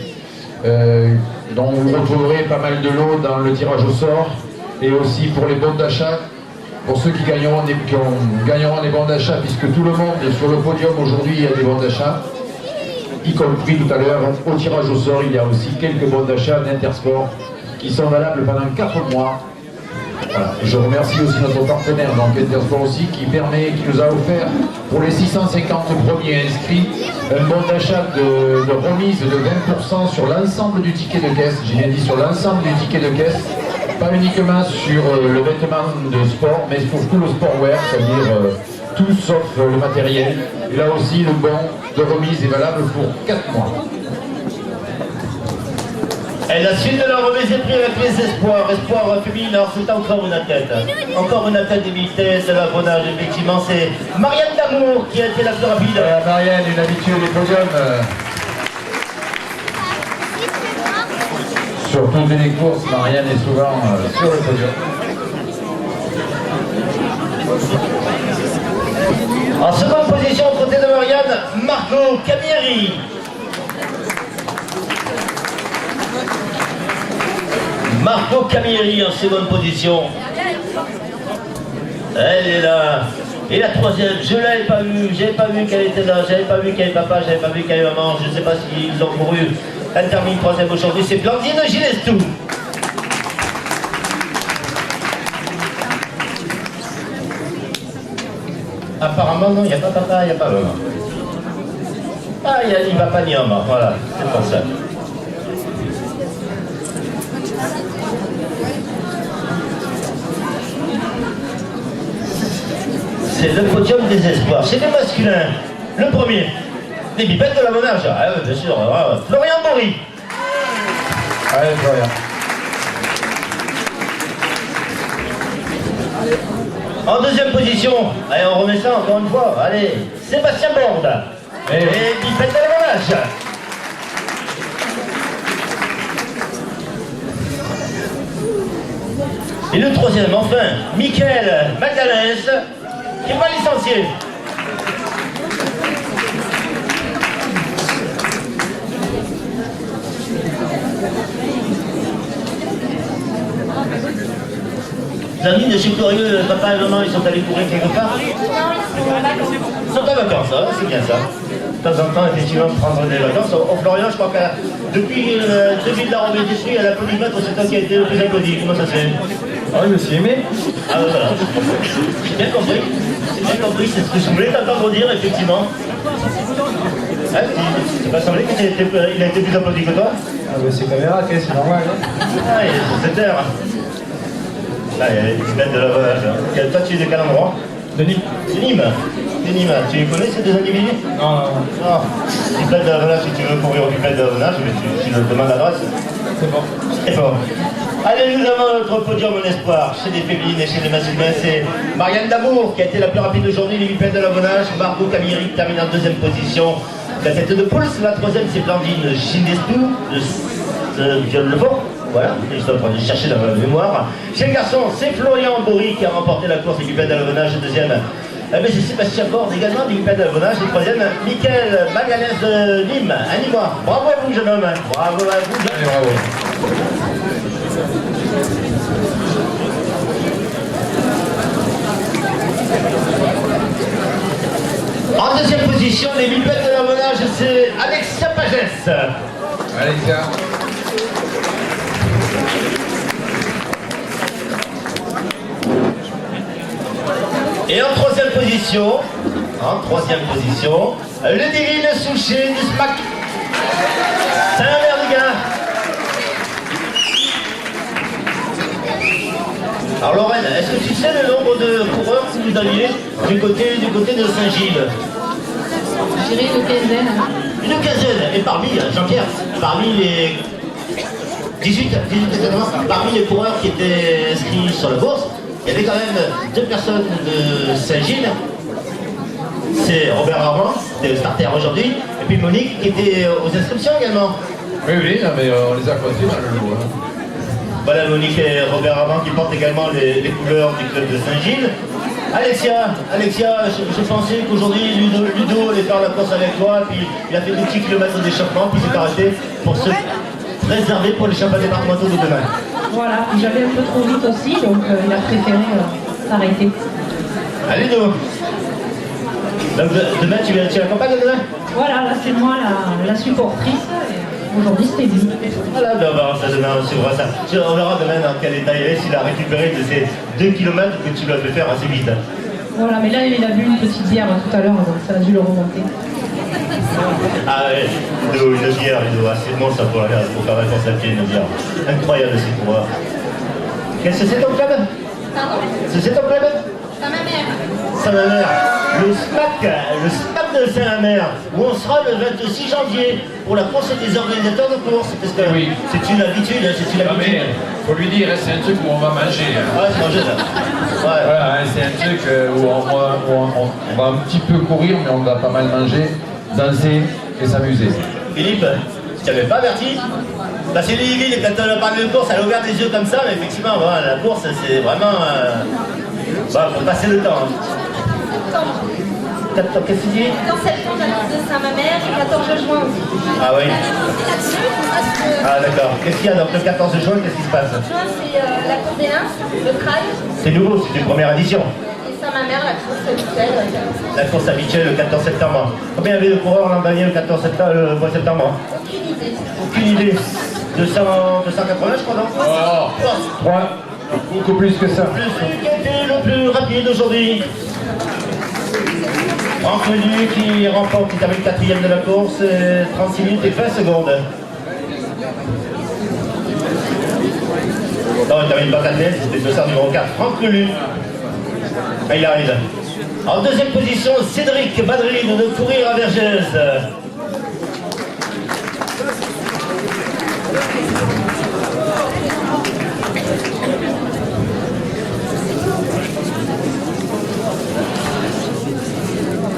B: dont vous retrouverez pas mal de lots dans le tirage au sort. Et aussi pour les bons d'achat, pour ceux qui gagneront des bons d'achat, puisque tout le monde est sur le podium aujourd'hui, il y a des bons d'achat. Y compris tout à l'heure, au tirage au sort, il y a aussi quelques bons d'achat d'Intersport qui sont valables pendant 4 mois. Voilà. Je remercie aussi notre partenaire, donc Intersport aussi, qui nous a offert pour les 650 premiers inscrits un bon d'achat de remise de 20% sur l'ensemble du ticket de caisse. J'ai bien dit sur l'ensemble du ticket de caisse, pas uniquement sur le vêtement de sport, mais sur tout le sportwear, c'est-à-dire tout sauf le matériel. Et là aussi, le bon de remise est valable pour 4 mois.
A: Et la suite de la remise est prise avec les espoirs. Espoir féminin, alors c'est encore une athlète. Encore une athlète de vitesse, de l'abonnage, effectivement. C'est Marianne Damour qui a été la plus rapide.
B: Marianne, une habituée des podiums. Sur toutes les courses, Marianne est souvent sur le podium.
A: En seconde position, aux côtés de Marianne, Marco Camieri. Marco Camieri en seconde position. Elle est là. Et la troisième, je ne l'avais pas vue. J'avais pas vu qu'elle était là. J'avais pas vu qu'elle avait papa. J'avais pas vu qu'elle avait maman. Je ne sais pas s'ils ont couru. Elle termine troisième aujourd'hui. C'est Blandine Ginestou. Apparemment, non, il n'y a pas papa, il n'y a pas maman. Ah, il n'y a papa ni maman. Voilà, c'est pour ça. C'est le podium des espoirs. Chez les masculins, le premier, les bipettes de l'abonnage. Ah oui, bien sûr. Florian Bory.
B: Allez, Florian.
A: En deuxième position, allez, on remet ça encore une fois. Allez, Sébastien Borde. Et bipette de l'abonnage. Et le troisième, enfin, Michael Magdalès, qui n'est pas licencié. Zanine, je suis curieux, papa et maman, ils sont allés courir quelque part? Ils sont en vacances, hein, c'est bien ça. De temps en temps, effectivement, prendre des vacances. Au Florian, je crois que depuis la remise d'esprit à la polymètre, c'est toi qui a été le plus applaudi. Comment ça se fait?
J: Ah oui, je me suis aimé.
A: Ah voilà. J'ai bien compris. J'ai bien compris, c'est ce que je voulais t'entendre dire, effectivement. Ah, tu m'as semblé qu'il a été plus applaudi que toi?
J: Ah bah c'est caméra, c'est normal.
A: Ah, il est sur cette heure. Ah, il y a les bêtes de la volage. Toi, tu es de quel endroit?
J: De Nîmes.
A: C'est Nîmes. C'est Nîmes. Tu les connais, ces deux individus?
J: Non.
A: Du plaid de la volage, si tu veux courir au plaid de la volage, tu le demandes l'adresse.
J: C'est bon.
A: C'est fort. Allez, nous avons notre podium en espoir chez les féminines et chez les masculins. C'est Marianne Damour qui a été la plus rapide aujourd'hui, les 8 plaid de l'abonnage. Marco Camiri qui termine en deuxième position. La tête de poule, la troisième, c'est Blandine Ginestou, de Viol-le-Fort. Voilà, je suis en train de chercher dans ma mémoire. Chez le garçon, c'est Florian Bory qui a remporté la course des 8 plaid de l'abonnage. Deuxième, c'est Sébastien Borde également, des 8 plaid de l'abonnage. Et troisième, Michael Magalès de Nîmes, à Nîmois. Bravo à vous, jeune homme. Bravo à vous, jeune homme.
B: Bravo.
A: En deuxième position, les bipettes de l'abonnage, c'est Alexia Pagès.
B: Alexia.
A: Et en troisième position, le divine Souchet du SMAC. Saint-Verdiguin. Alors Lorraine, est-ce que tu sais le nombre de coureurs que vous aviez du côté de Saint-Gilles?
D: Je dirais une quinzaine.
A: Une quinzaine. Et parmi, Jean-Pierre, parmi les 18 parmi les coureurs qui étaient inscrits sur la bourse, il y avait quand même 2 personnes de Saint-Gilles. C'est Robert Armand, qui est starter aujourd'hui, et puis Monique qui était aux inscriptions également.
B: Oui, non, mais on les a comptés dans le lot. Hein.
A: Voilà Monique et Robert Armand qui portent également les couleurs du club de Saint-Gilles. Alexia, je pensais qu'aujourd'hui Ludo allait faire la course avec toi, puis il a fait 2 petits kilomètres d'échappement, puis il s'est arrêté pour se réserver pour les championnats départementaux de demain.
L: Voilà, j'allais un peu trop vite aussi, donc il a préféré s'arrêter.
A: Allez Ludo. Donc demain tu l'accompagnes demain?
L: Voilà, là c'est moi la supportrice. Aujourd'hui c'était lui.
A: Voilà, demain on suivra ça. On verra demain dans quel état il est, s'il a récupéré de ces 2 km que tu dois te faire assez vite.
L: Voilà, mais là il a bu une petite bière tout à l'heure, donc ça a dû le remonter.
A: Ah ouais, une bière, c'est bon ça pour faire la course à pied, une bière. Incroyable ces coureurs. Qu'est-ce que c'est ton club?
E: Pardon?
A: C'est ton club?
E: Saint-Mamère.
A: Saint-Mamère, le SMAC de Saint-Mamère, où on sera le 26 janvier pour la course des organisateurs de course. Parce que
B: oui.
A: C'est une habitude,
B: Faut lui dire, c'est un truc où on va manger.
A: Ouais, c'est manger ça. Ouais.
B: Voilà, c'est un truc où on va un petit peu courir, mais on va pas mal manger, danser et s'amuser.
A: Philippe, je t'avais pas averti? Bah c'est Lily, quand on a parlé de course, elle a ouvert des yeux comme ça, mais effectivement, voilà, la course, c'est vraiment... faut passer le temps. Qu'est-ce que tu dis?
E: 14 septembre, la course de Saint-Mamère et 14 juin aussi.
A: Ah oui.
E: Là-dessus,
A: Ah d'accord. Qu'est-ce qu'il y a donc le 14 juin? Qu'est-ce qui se passe?
E: juin, c'est la course des Lins, le trail.
A: C'est nouveau, c'est une première édition.
E: Et Saint-Mamère, la course habituelle.
A: La course habituelle le 14 septembre. Combien y avait de coureurs l'an dernier le 14 septembre, le mois de septembre?
E: Aucune idée.
A: Aucune idée. 280 je crois, non?
B: Oh, 3, beaucoup plus que ça.
A: Qui a été le plus rapide aujourd'hui? Franck Menu qui remporte, qui termine 4e de la course, 36 minutes et 20 secondes. Non, il termine pas 4e, c'était le dossard numéro 4. Franck Menu. Il arrive. En deuxième position, Cédric Badrine de Courir à Vergès.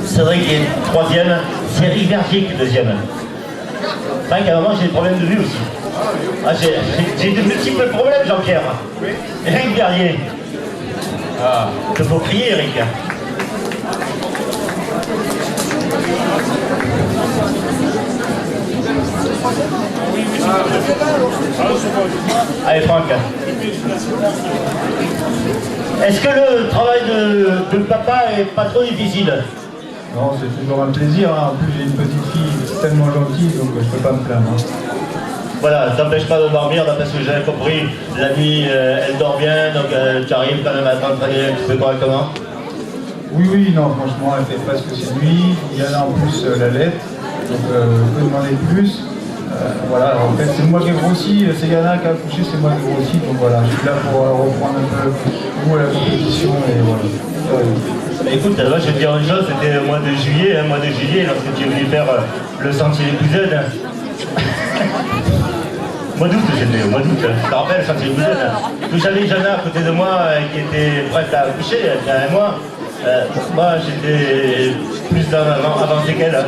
A: Cédric est 3e, c'est Eric Bergic 2e. C'est vrai qu'à un moment j'ai des problèmes de vue aussi. Ah, j'ai de multiples problèmes, Jean-Pierre. Eric Bergier. Ah, il faut crier, Eric. Allez, Franck. Est-ce que le travail de papa est pas trop difficile?
M: Non, c'est toujours un plaisir. Hein. En plus, j'ai une petite fille tellement gentille, donc je peux pas me plaindre. Hein.
A: Voilà, ça t'empêche pas de dormir, parce que j'avais compris, la nuit, elle dort bien, donc tu arrives quand même à t'entraîner un petit peu correctement.
M: Oui, non, franchement, elle fait presque ses nuits. Il y en a en plus la lettre, donc je peux demander plus. Voilà, en fait, c'est moi qui ai grossi, c'est Yana qui a accouché, c'est moi qui ai grossi, donc voilà, je suis là pour reprendre un peu goût à la compétition et voilà.
A: Écoute, moi je vais te dire une chose, c'était le mois de juillet, lorsque tu es venu faire le sentier des Cousines. Mois d'août, c'était au mois d'août, tu te rappelles, le sentier des Cousines. J'avais Jana à côté de moi qui était prête à accoucher, derrière moi. Moi j'étais plus avancé qu'elle.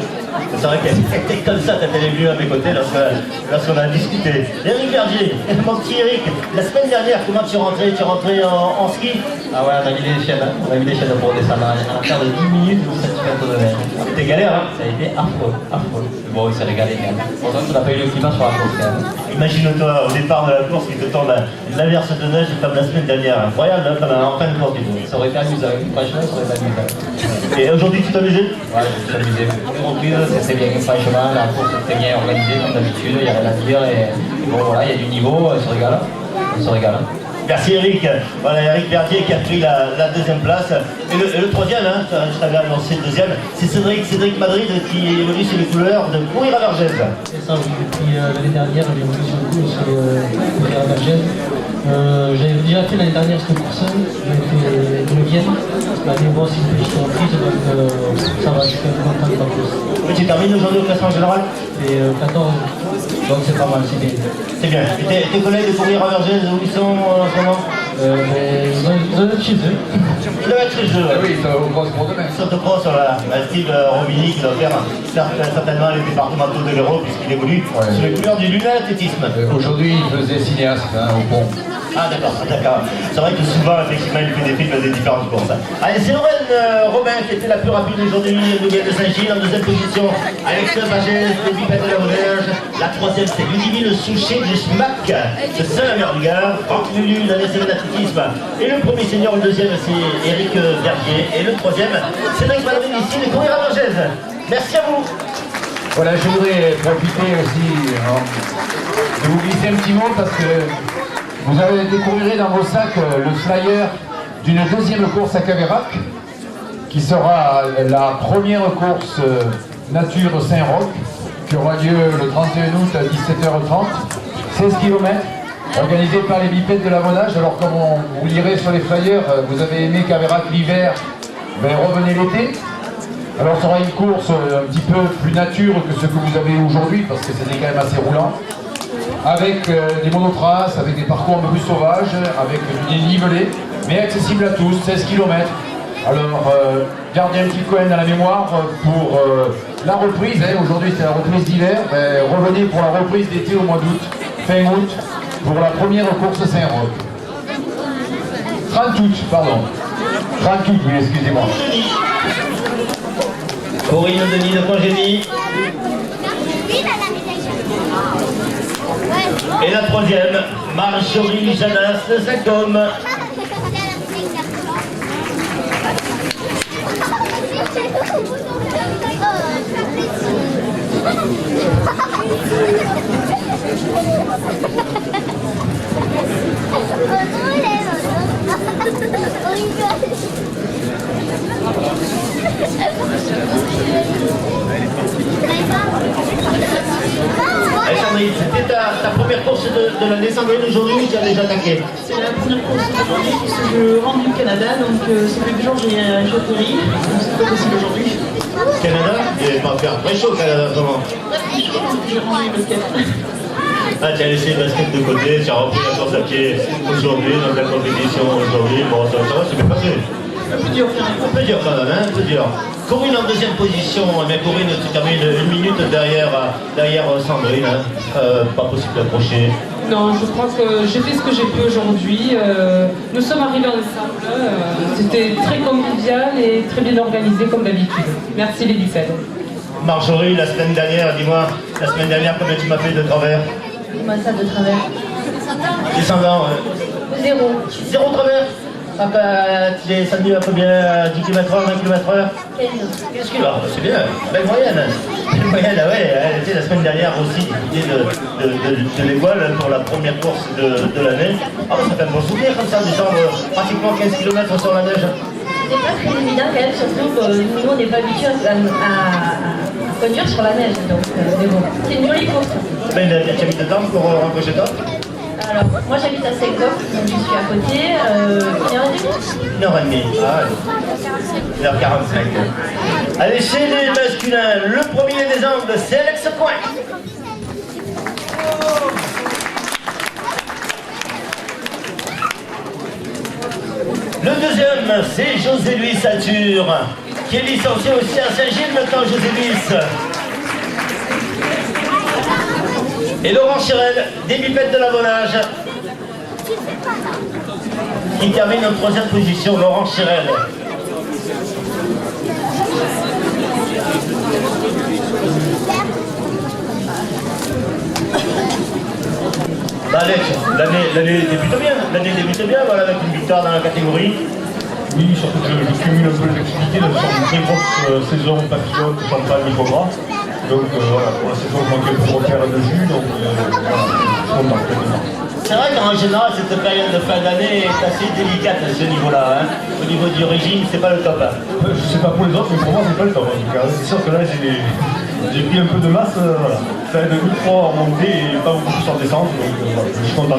A: C'est vrai qu'elle était comme ça quand elle est venue à mes côtés lorsqu'on a discuté. Eric Bergier, mon petit Eric, la semaine dernière, comment tu rentrais? Tu rentrais en ski?
N: Ah ouais, on a mis des chaînes, pour descendre à l'intérieur de 10 minutes ou 7 km de mer.
A: C'était galère, hein?
N: Ça a été affreux. Mais bon, il s'est régalé quand même. Pourtant, on n'a pas eu le climat sur la course quand même.
A: Imagine-toi au départ de la course qui te tombe une averse de neige comme la semaine dernière. Incroyable, hein, comme en fin de course.
N: Ça aurait été amusant. Franchement, ça aurait été amusant.
A: Et aujourd'hui, tu t'es amusé?
N: Ouais, je me suis amusé. Reprise, c'est bien. Franchement, la course est très bien organisée comme d'habitude. Il y a rien à dire. Et bon, voilà, il y a du niveau. On se régale.
A: Merci Eric. Voilà, Eric Verdier qui a pris la deuxième place. Et le troisième, hein, je t'avais annoncé le deuxième, c'est Cédric Madrid qui évolue sur les couleurs de Courir à Vergès.
G: C'est ça, oui, depuis l'année dernière, j'ai évolué sur le coup sur Courir à Vergès. J'avais déjà fait l'année dernière cette course, j'avais fait 9e. L'année bon, c'est une petite reprise, donc ça va, je suis content de la course.
A: Oui, tu termines aujourd'hui au classement général?
G: Et 14, donc c'est pas mal, c'est bien.
A: C'est bien. Et tes collègues de Courir à Vergès, où ils sont en ce moment?
G: Ils doivent être chez eux.
A: Ils doivent être chez eux.
B: Oui, ils sont au cross pour demain.
A: Ils sont au cross, voilà. Steve Robini qui va faire certainement les départementaux de l'Hérault puisqu'il évolue sur les couleurs du lunathlétisme.
B: Aujourd'hui, il faisait cinéaste au pont.
A: Ah d'accord. C'est vrai que souvent, effectivement, il fait des films des différentes courses. Allez, c'est Lorraine Robin qui était la plus rapide aujourd'hui, Nouvelle de Saint-Gilles en deuxième position. Alex Bagès, David Patel-Auberge. La troisième, c'est Ludivine Souchet du SMAC de Saint-Lambert-du-Gard. Franck Lulu, la laissée d'athlétisme. Et le premier senior, le deuxième, c'est Eric Verdier. Et le troisième, Cédric Madrid ici de Courir à Vergès. Merci à vous.
B: Voilà, je voudrais profiter aussi de vous glisser un petit mot parce que vous avez découvert dans vos sacs le flyer d'une deuxième course à Caveyrac qui sera la première course Nature Saint-Roch qui aura lieu le 31 août à 17h30, 16 km, organisée par les bipèdes de l'Avanage. Alors comme vous lirez sur les flyers, vous avez aimé Caveyrac l'hiver, ben revenez l'été. Alors ça sera une course un petit peu plus nature que ce que vous avez aujourd'hui parce que c'était quand même assez roulant. Avec des monotraces, avec des parcours un peu plus sauvages, avec du dénivelé, mais accessible à tous, 16 km. Alors, gardez un petit coin dans la mémoire pour la reprise. Hein. Aujourd'hui, c'est la reprise d'hiver. Revenez pour la reprise d'été au mois d'août, fin août, pour la première course Saint-Roch. 30 août, pardon. 30 août, oui, excusez-moi.
A: Corinne Denis de Congénie. Et la troisième, Marjorie Janas de Saint-Côme. Alexandrine, c'était ta première course de l'année Sandrine aujourd'hui ou tu as déjà attaqué?
L: C'est la première course d'aujourd'hui puisque je rentre du Canada, donc c'est plus jours j'ai couru, donc c'est pas possible aujourd'hui.
A: Canada? Il va faire très chaud au Canada en ce moment.
L: J'ai rendu le basket.
A: Ah, tu as laissé le basket de côté, tu as repris la course à pied aujourd'hui, dans la compétition aujourd'hui. Bon, ça va, c'est bien passé.
L: Un peu dur quand même.
A: Un peu dur quand même, hein, un peu dur. Corinne en deuxième position, mais Corinne, tu termines une minute derrière Sandrine. Hein. Pas possible d'approcher.
L: Non, je crois que j'ai fait ce que j'ai pu aujourd'hui. Nous sommes arrivés ensemble. C'était très convivial et très bien organisé comme d'habitude. Merci les bipèdes.
A: Marjorie, la semaine dernière, dis-moi, combien tu m'as fait de travers?
D: Dis-moi ça de travers.
A: Descendant,
D: 0.
A: 0 travers? Ah bah, tu es descendu à combien? 10 km/h, 20 km/h?
D: 15.
A: 15 km, c'est bien, belle moyenne. Belle moyenne, ouais, elle était la semaine dernière aussi du côté de l'étoile pour la première course de l'année. Ah bah, ça fait un bon souvenir comme ça, descendre pratiquement 15 km sur la neige.
D: C'est pas très évident quand même, surtout que nous on n'est pas habitués à conduire sur la neige, donc mais bon, c'est une jolie course.
A: Ben, tu as mis de temps pour rentrer chez toi?
D: Alors, moi j'habite à Saint-Côme, donc je suis à côté, 1h30.
A: 1h30, ah ouais. 1h45. Allez, chez les masculins, le premier des angles, c'est Alex Coin. Le deuxième, c'est José Luis Sature, qui est licencié aussi à Saint-Gilles maintenant, José Luis. Et Laurent Chirel, des bipettes de l'Avanage, qui termine en troisième position, Laurent Chirel. Alex, l'année débute bien, voilà, avec une victoire dans la catégorie.
O: Oui, surtout que je cumule un peu les activités, nous sommes une très grosse saison papillote, champagne, micro-bras. Donc voilà, pour la saison, je manquais pour refaire le jus, donc voilà, je suis content.
A: C'est vrai qu'en général, cette période de fin d'année est assez délicate à ce niveau-là. Hein. Au niveau du régime, c'est pas le top. Hein.
O: Je sais pas pour les autres, mais pour moi, c'est pas le top. En tout cas, c'est sûr que là, j'ai pris un peu de masse. Voilà. Ça aide une fois en montée et pas beaucoup plus en descente. Donc voilà, je suis content.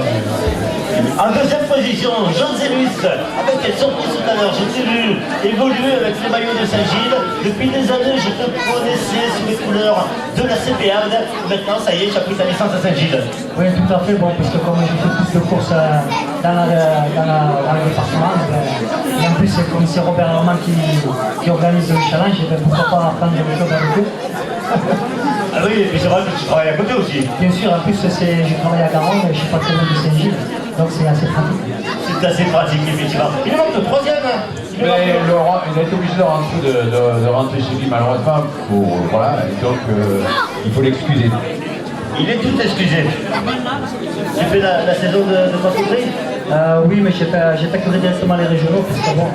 A: En deuxième position, José Luis, avec quelle surprise tout à l'heure, je t'ai vu évoluer avec les maillots de Saint-Gilles. Depuis des années, je te connaissais sous les couleurs de la CPA. Maintenant, ça y est, tu as pris ta licence à Saint-Gilles.
P: Oui, tout à fait, bon, parce que comme j'ai fait plus de courses dans le département, et en plus, comme c'est Robert Normand qui organise le challenge, et pourquoi pas apprendre le job avec eux.
A: Ah oui, et puis c'est vrai que tu travailles à côté aussi.
P: Bien sûr, en plus, j'ai travaillé à Garonne, je ne suis pas très loin de Saint-Gilles, donc c'est assez pratique.
A: C'est assez pratique, effectivement. Il manque le troisième.
B: Mais Laurent, il a été obligé de rentrer chez lui malheureusement voilà, et donc il faut l'excuser.
A: Il est tout excusé. Tu fais la saison de Contrée?
P: Oui, mais j'ai pas couru directement les régionaux parce que bon,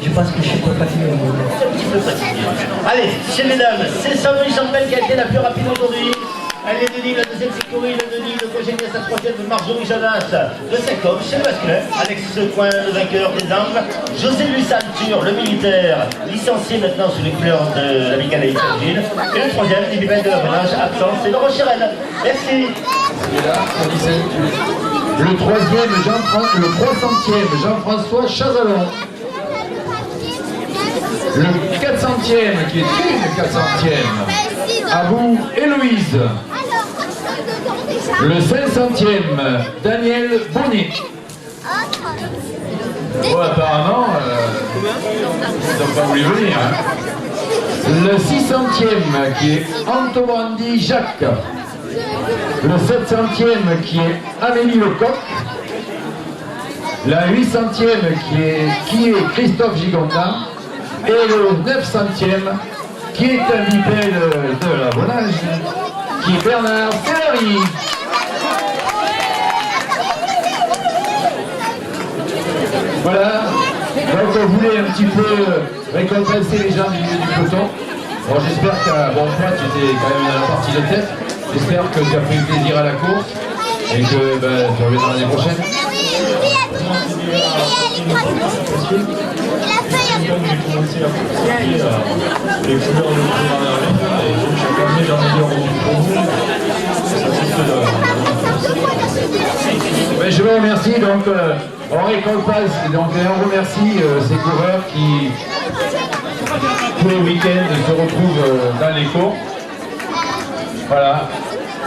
P: je pense que je suis pas fatigué.
A: Un petit peu fatigué. Allez, chez mesdames, c'est Sandrine Champel qui a été la plus rapide aujourd'hui. Elle est de Nîmes, la deuxième c'est Corinne de Nîmes, le congénier à sa troisième de Marjorie Janas de Saint-Côme, chez le masculin, Alex Coin, le vainqueur des Angles, José Luis Alture, le militaire, licencié maintenant sous les couleurs de l'amicale et Saint-Gilles, et le troisième, Libibel de la Benage, absent, c'est Laurent Chirel. Merci.
B: Le troisième, le 300e, Jean-François Chazalon. Le 400e, qui est une 400e, Abou Héloïse. Le 500e, Daniel Bonnet. Bon, apparemment, ils n'ont pas voulu venir. Hein. Le 600e, qui est Antoine Jacques. Le 700e, qui est Amélie Lecoq. La 800e, qui est Christophe Gigontin. Et le 900e, qui est un bipède de la Bonnage, qui est Bernard Sellary. Voilà, donc on voulait un petit peu récompenser les gens du milieu du peloton. Bon, j'espère que, bon, toi tu étais quand même dans la partie de tête, j'espère que tu as pris plaisir à la course et que tu reviendras l'année prochaine.
O: J'ai commencé à participer à les couleurs de l'année et donc j'ai permis d'améliorer du projet.
B: Je vous remercie, donc on récompense donc, et on remercie ces coureurs qui tous les week-ends se retrouvent dans les cours. Voilà,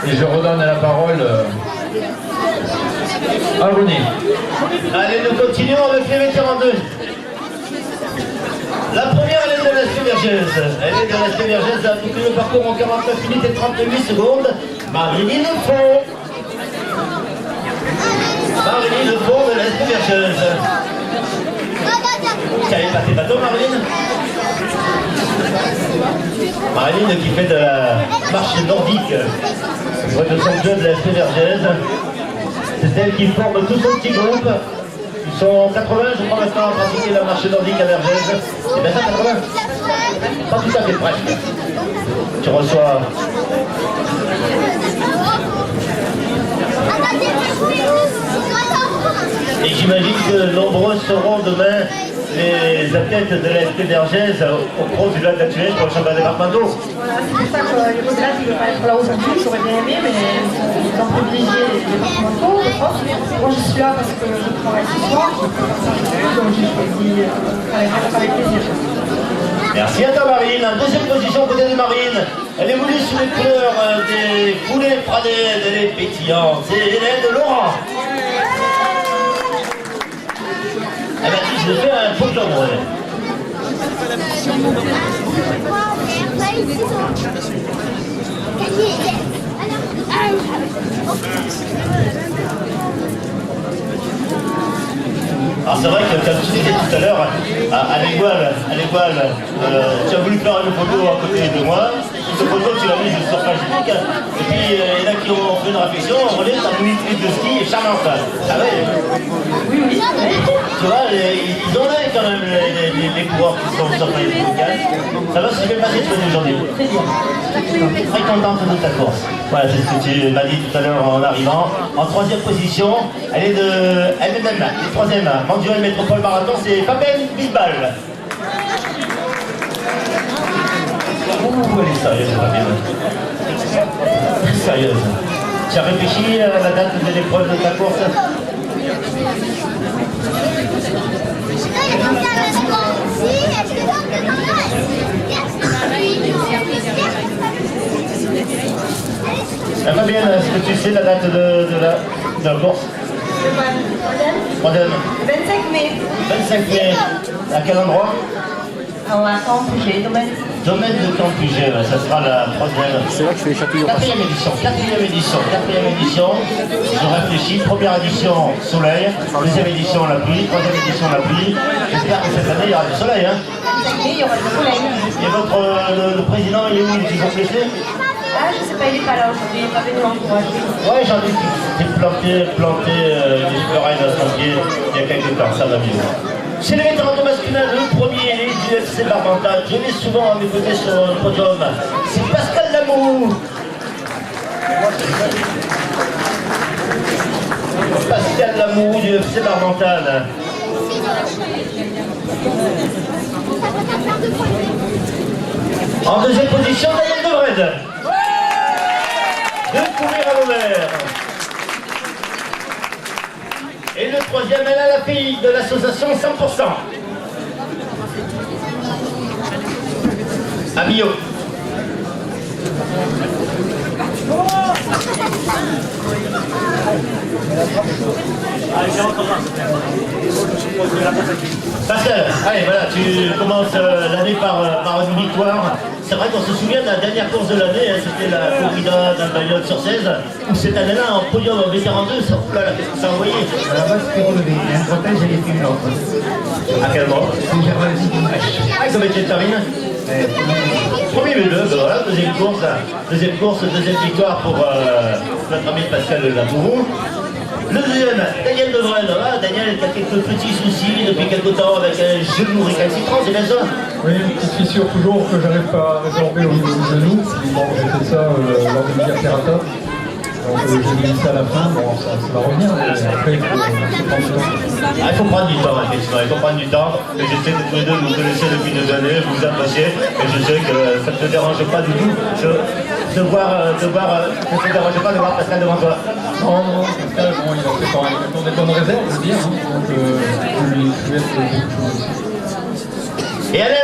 B: et je redonne la parole à René.
A: Allez, nous continuons avec les vétérans 2. La première, elle est de la Stévergèse. Elle est de la Stévergèse, elle a bouclé le parcours en 49 minutes et 38 secondes. Marie-Line Lefond. Marie-Line Lefond de la Stévergèse. Tu avais pas tes bateaux, Marie-Line? Marie-Line qui fait de la marche nordique. De son club de la Stévergèse. C'est elle qui forme tout son petit groupe. Ils sont 80, je crois, maintenant à pratiquer la marche nordique à Vergèze. C'est bien ça, 80? Pas tout à fait, presque. Tu reçois... Et j'imagine que nombreux seront demain les athlètes de la FP Vergèze au pro du lac actuel pour le championnat départemental.
E: Voilà, c'est pour ça que les Aude-Lac ne veulent pas être là aujourd'hui, j'aurais bien aimé, mais ils ont privilégié les départementaux, je pense. Moi je suis là parce que je travaille ce soir, je peux pas s'arrêter, donc j'ai choisi avec plaisir.
A: Merci à toi Marine. En deuxième position côté de Marine. Elle évolue sous les couleurs des foulées pradelles, elle est pétillante. C'est Hélène de Laurent. Elle a dit je vais faire un faux job. Alors c'est vrai que comme tu disais tout à l'heure, à l'égoile, tu as voulu faire une photo à côté de moi, cette photo tu l'as mise sur Facebook, et puis il y en a qui ont fait une réflexion, on relève ta miniature de ski est charmante. Ça va? Oui. Tu vois, ils ont l'air quand même les coureurs qui sont sur Facebook. Ça va se bien passer aujourd'hui. Très bien. Très contente de ta course. Voilà, c'est ce que tu m'as dit tout à l'heure en arrivant. En troisième position, elle est de MNM. Et troisième, Manduel Métropole Marathon, c'est Fabienne Bisbal. Ouh, elle est sérieuse, Fabienne. Très sérieuse. Tu as réfléchi à la date de l'épreuve de ta course? Fabienne, est-ce que tu sais la date de la course? Troisième.
E: 25 mai.
A: 25 mai. À quel endroit?
E: À Campugé, domaine.
A: Domaine de Campugé, ça sera la troisième. C'est là que je fais les chatouilles. Quatrième édition. Je réfléchis. Première édition, soleil. Deuxième édition, la pluie. Troisième édition, la pluie. J'espère que cette année, il y aura du soleil. Hein.
E: Il y aura du soleil.
A: Et votre le président, il est où? Ils ont blessé?
E: Ah, je sais pas, il est pas là aujourd'hui, il est pas venu m'encourager.
A: Ouais, j'en ai planté des fleurs à son pied il y a quelques temps, ça va mieux. Chez les vétérans masculins, le premier du FC Barbantane, je l'ai souvent à mes côtés sur le podium, c'est Pascal Lamour. Pascal Lamour du FC Barbantane. En deuxième position, Daniel Devred. De courir à l'envers. Et le troisième, elle a la fille de l'association 100%. À Bio. Pascal, allez, voilà, tu commences l'année par une victoire. C'est vrai qu'on se souvient de la dernière course de l'année, hein, c'était la corrida d'Albagnol sur 16, où cette année-là, en podium en vétéran 2, ça, oh là là, qu'est-ce que ça a envoyé?
Q: À la base, c'était relevé, et un protège, elle est une autre.
A: À quel moment?
Q: C'est Gervaisie Dimash.
A: Ah, ils ont été terminés. Premier mais deux, ben voilà, deuxième course, deuxième victoire pour notre ami Pascal Lamourou. Le deuxième, Daniel Devred. Ah, Daniel qui a quelques petits soucis depuis quelque temps avec un genou récalcitrant, c'est bien ça?
H: Oui, une petite fissure toujours que j'arrive pas à résorber au niveau du genou. Bon, j'ai fait ça lors de l'Iberterata. Donc j'ai mis ça à la fin, bon ça va revenir, mais après il faut se prendre du temps.
A: Ah, il faut prendre du temps, effectivement, il faut prendre du temps. Et je sais que tous les deux vous connaissez depuis des années, vous appréciez, et je sais que ça ne te dérange pas du tout de voir, ça ne te dérange pas de voir Pascal devant toi.
H: Non, Pascal, bon, il a fait quand même des bonnes réserves, je veux dire, hein, donc je lui souhaite beaucoup de choses.
A: Et allez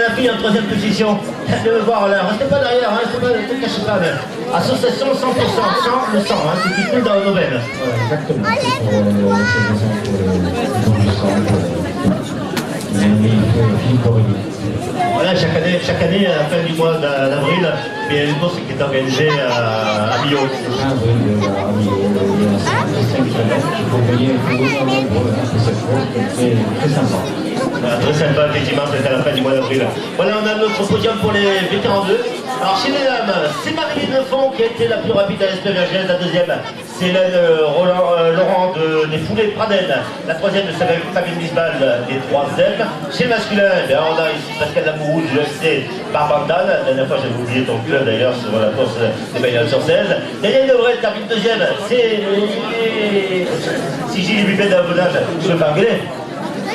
A: la fille en troisième position. Viens me voir là, restez pas derrière, hein, ne te cachez pas. Mais... Association 100%, sans le sang, hein, c'est qui coule dans nos veines.
Q: Exactement, c'est pour l'association pour le sang,
A: Voilà, chaque année, à la fin du mois d'avril, il y a une course qui est organisée à Millau.
Q: C'est fin avril à Millau, il y a 5 km, il faut payer un peu nombreux pour cette course, c'est très sympa.
A: Voilà, très sympa, effectivement, c'est à la fin du mois d'avril. Voilà, on a notre podium pour les vétérans 2. Alors, chez les dames, c'est Marie Lefond qui a été la plus rapide à l'Espévergès. La deuxième, c'est Hélène Laurent des Foulées Praden. La troisième, c'est Fabienne Bisbal des Troisièmes. Chez le masculin, on a ici Pascal Lamourou du FC Barbantane. La dernière fois, j'avais oublié ton club d'ailleurs sur la course des Bagnolles sur 16. Daniel Devred termine deuxième. C'est. Si j'ai lui fait d'un volage, je peux pas engueuler.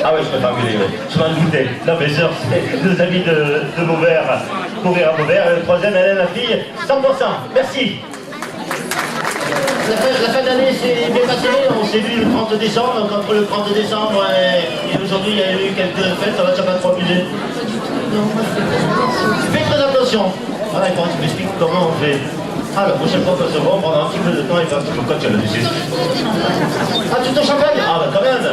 A: Ah oui, je peux pas engueuler, oui. Je m'en doutais. Non, mais sûr, c'est nos amis de Mauvert, courir à Mauvert. Et le troisième, elle est la fille, 100%. Merci. La fin d'année s'est bien passée. On s'est vu le 30 décembre. Donc entre le 30 décembre et aujourd'hui, il y a eu quelques fêtes. Ça va pas trop abuser. Fais très attention. Voilà, il faudrait que tu m'expliques comment on fait. Ah, la prochaine fois qu'on se voit, on prendra un petit peu de temps et faire un petit peu quoi tu as là-dessus. Ah, tu te champagne? Ah, bah quand même.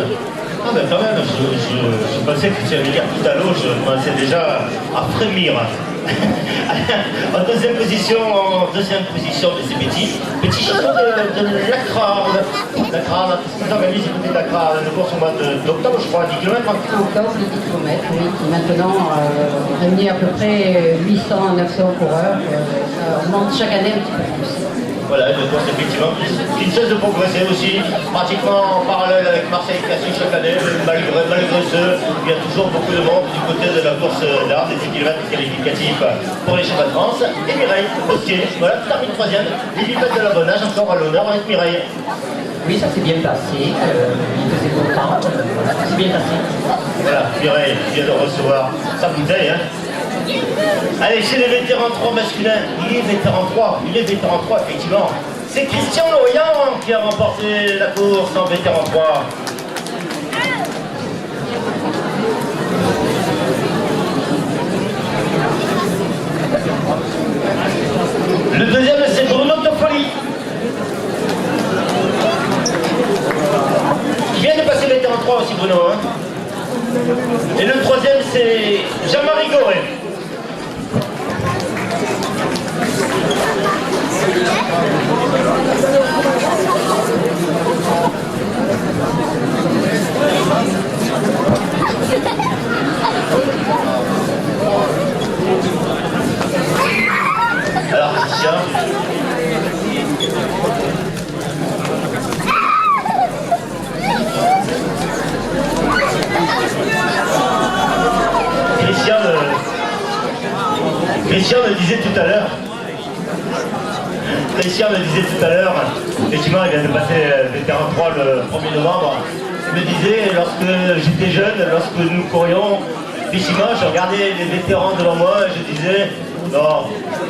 A: Ah ben quand même, je pensais que tu allais dire tout à l'eau, je commençais déjà à frémir. En deuxième position de ces petits chiffres de l'ACRA. L'ACRA, qu'est-ce qu'ils organisent du côté de l'ACRA? Une course au mois d'octobre, je crois, 10 km.
R: Octobre, 10 km, oui, qui maintenant réunit à peu près 800 à 900 coureurs. Ça augmente chaque année un petit peu plus.
A: Voilà, une course effectivement qui ne cesse de progresser aussi, pratiquement en parallèle avec Marseille Classique chaque année, malgré ce, il y a toujours beaucoup de monde du côté de la course d'art, des 10 km qualificatifs pour les championnats de France. Et Mireille Postier, voilà, qui termine troisième, les bipettes de l'abonnage, encore à l'honneur avec Mireille.
N: Oui, ça s'est bien passé, il faisait content, voilà, ça s'est bien passé.
A: Voilà, Mireille vient de recevoir sa bouteille. Hein. Allez, chez les vétérans 3 masculins, il est vétéran 3, effectivement. C'est Christian Lorient qui a remporté la course en vétéran 3. Le deuxième, c'est Bruno Toffoli, qui vient de passer vétéran 3 aussi, Bruno. Hein. Et le troisième, c'est Jean-Marie Goré. Alors, Christian. Christian me disait tout à l'heure, effectivement il vient de passer vétéran 3 le 1er novembre, il me disait lorsque j'étais jeune, lorsque nous courions, effectivement je regardais les vétérans devant moi et je disais non,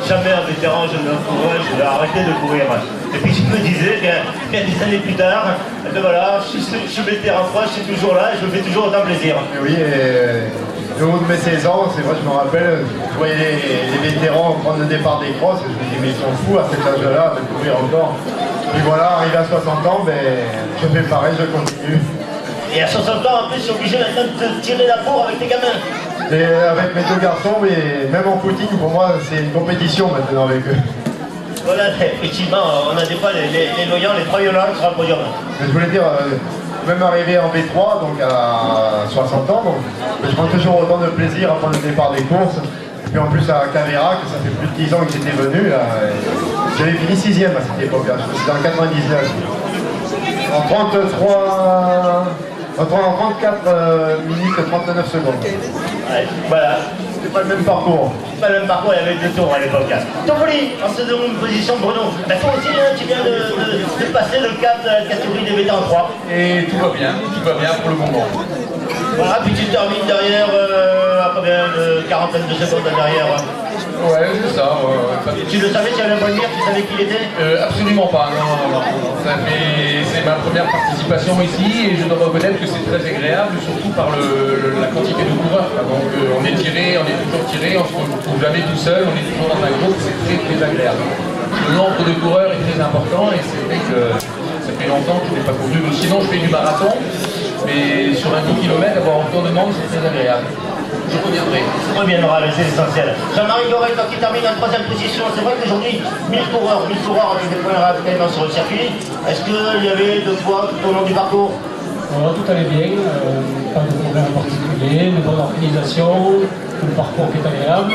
A: jamais un vétéran je ne courrai, je vais arrêter de courir. Et puis je me disais, bien des années plus tard, ben voilà, je suis vétéran 3, je suis toujours là et je me fais toujours autant plaisir.
I: Et oui, le haut de mes 16 ans, c'est vrai, je me rappelle, je voyais les vétérans prendre le départ des crosses et je me dis mais ils sont fous à cet âge-là de courir encore. Puis voilà, arrivé à 60 ans, ben, je fais pareil, je continue.
A: Et à 60 ans, en plus, je suis obligé maintenant de te tirer la bourre avec tes gamins.
I: Et avec mes deux garçons, mais même en footing, pour moi, c'est une compétition maintenant avec eux.
A: Voilà, effectivement, on a des fois les loyants, les 3 violents sur le podium.
I: Mais je voulais dire, même arrivé en V3, donc à 60 ans, donc, je prends toujours autant de plaisir à prendre le départ des courses. Et puis en plus à Cavera, que ça fait plus de 10 ans que j'étais venu, j'avais fini 6ème à cette époque-là, c'était en 99. En 34 minutes et 39 secondes.
A: Ouais, voilà.
I: C'est pas le même parcours.
A: C'est pas le même parcours, il y avait 2 tours à l'époque. Toffoli, en seconde position, Bruno. Bah, toi aussi, hein, tu viens de passer le cap de la catégorie des vétérans 3.
B: Et tout va bien pour le moment.
A: Voilà, puis tu termines derrière, à combien de quarantaine de secondes derrière.
B: Ouais, c'est ça.
A: Tu le savais, tu allais pas le dire, tu savais qui il était
B: Absolument pas, non. C'est ma première participation ici et je dois reconnaître que c'est très agréable, surtout par la quantité de coureurs. Donc on est toujours tiré, on ne se retrouve jamais tout seul, on est toujours dans un groupe, c'est très très agréable. Le nombre de coureurs est très important et c'est vrai que ça fait longtemps que je n'ai pas couru. Sinon je fais du marathon, mais sur un 10 km, avoir autant de monde, c'est très agréable. Je reviendrai.
A: Tu reviendras, c'est essentiel. Jean-Marie Goré, qui termine en 3ème position, c'est vrai qu'aujourd'hui, 1000 coureurs ont été des points ravitaillement sur le circuit. Est-ce qu'il y avait de quoi tout au long du parcours?
P: Tout allait bien, pas de problème en particulier, une bonne organisation, le parcours qui est agréable.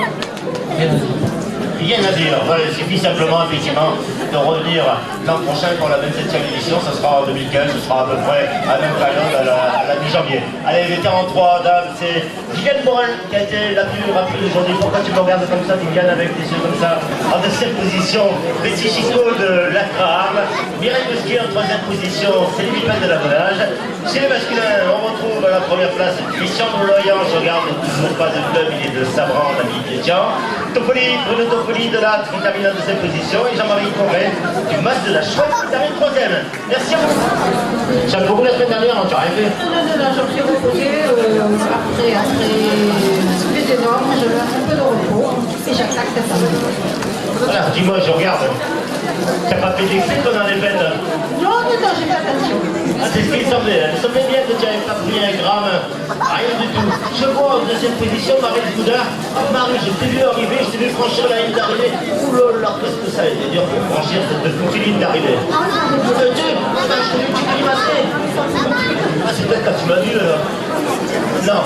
A: Rien à dire, voilà, il suffit simplement effectivement de revenir l'an prochain pour la 27e édition, ça sera en 2015, ce sera à peu près à la même période à la mi-janvier. Allez, vétéran 3, dame, c'est Viviane Morel qui a été la plus rapide aujourd'hui. Pourquoi tu me regardes comme ça, Viviane, avec des yeux comme ça? En 2e position, Betty Chico de l'Acraham, Mireille Postier en 3e position, c'est les bipèdes de l'abonnage. Chez les masculins, on retrouve à la première place Christian Loyant, je regarde toujours pas de club, il est de Sabran, l'ami Christian. Toffoli, Bruno Toffoli de l'Âtre qui termine en 2e position et Jean-Marie Corré du Mas de la Chouette qui termine 3e. Merci à vous. J'avais beaucoup la semaine dernière, tu as rêvé.
E: Non, je me suis reposée après soulever des normes, je laisse un peu de repos et j'attaque ça.
A: Voilà, dis-moi, je regarde. T'as pas fait d'excès pendant les fêtes?
E: Non, j'ai fait attention.
A: Ah, c'est ce qu'il semblait. Il semblait bien que tu n'avais pas pris un gramme. Rien du tout. Je vois en 2e position Marie Goudard. Ah, Marie, je t'ai vu arriver, je t'ai vu franchir la ligne d'arrivée. Ouh là là, qu'est-ce que ça a été dur pour franchir cette petite ligne d'arrivée. Je t'ai vu, tu grimaçais. Ah, c'est peut-être quand tu m'as vu, là. Non.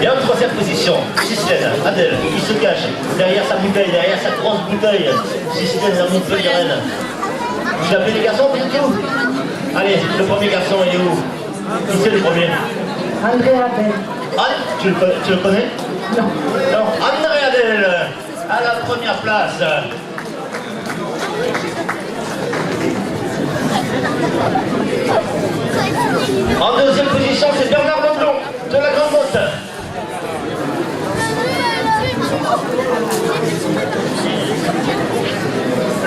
A: Et en 3e position, Sislène, Adèle, il se cache derrière sa bouteille, derrière sa grosse bouteille. Sislène, la Montpellier-Rennes. Tu l'as appelé les garçons, pas du tout? Allez, le premier garçon, il est où? Qui c'est le premier?
E: André Adèle.
A: Ah, tu le connais? Non. Non, André Adèle, à la première place. En deuxième position, c'est Bernard Leblanc de la Grande Motte.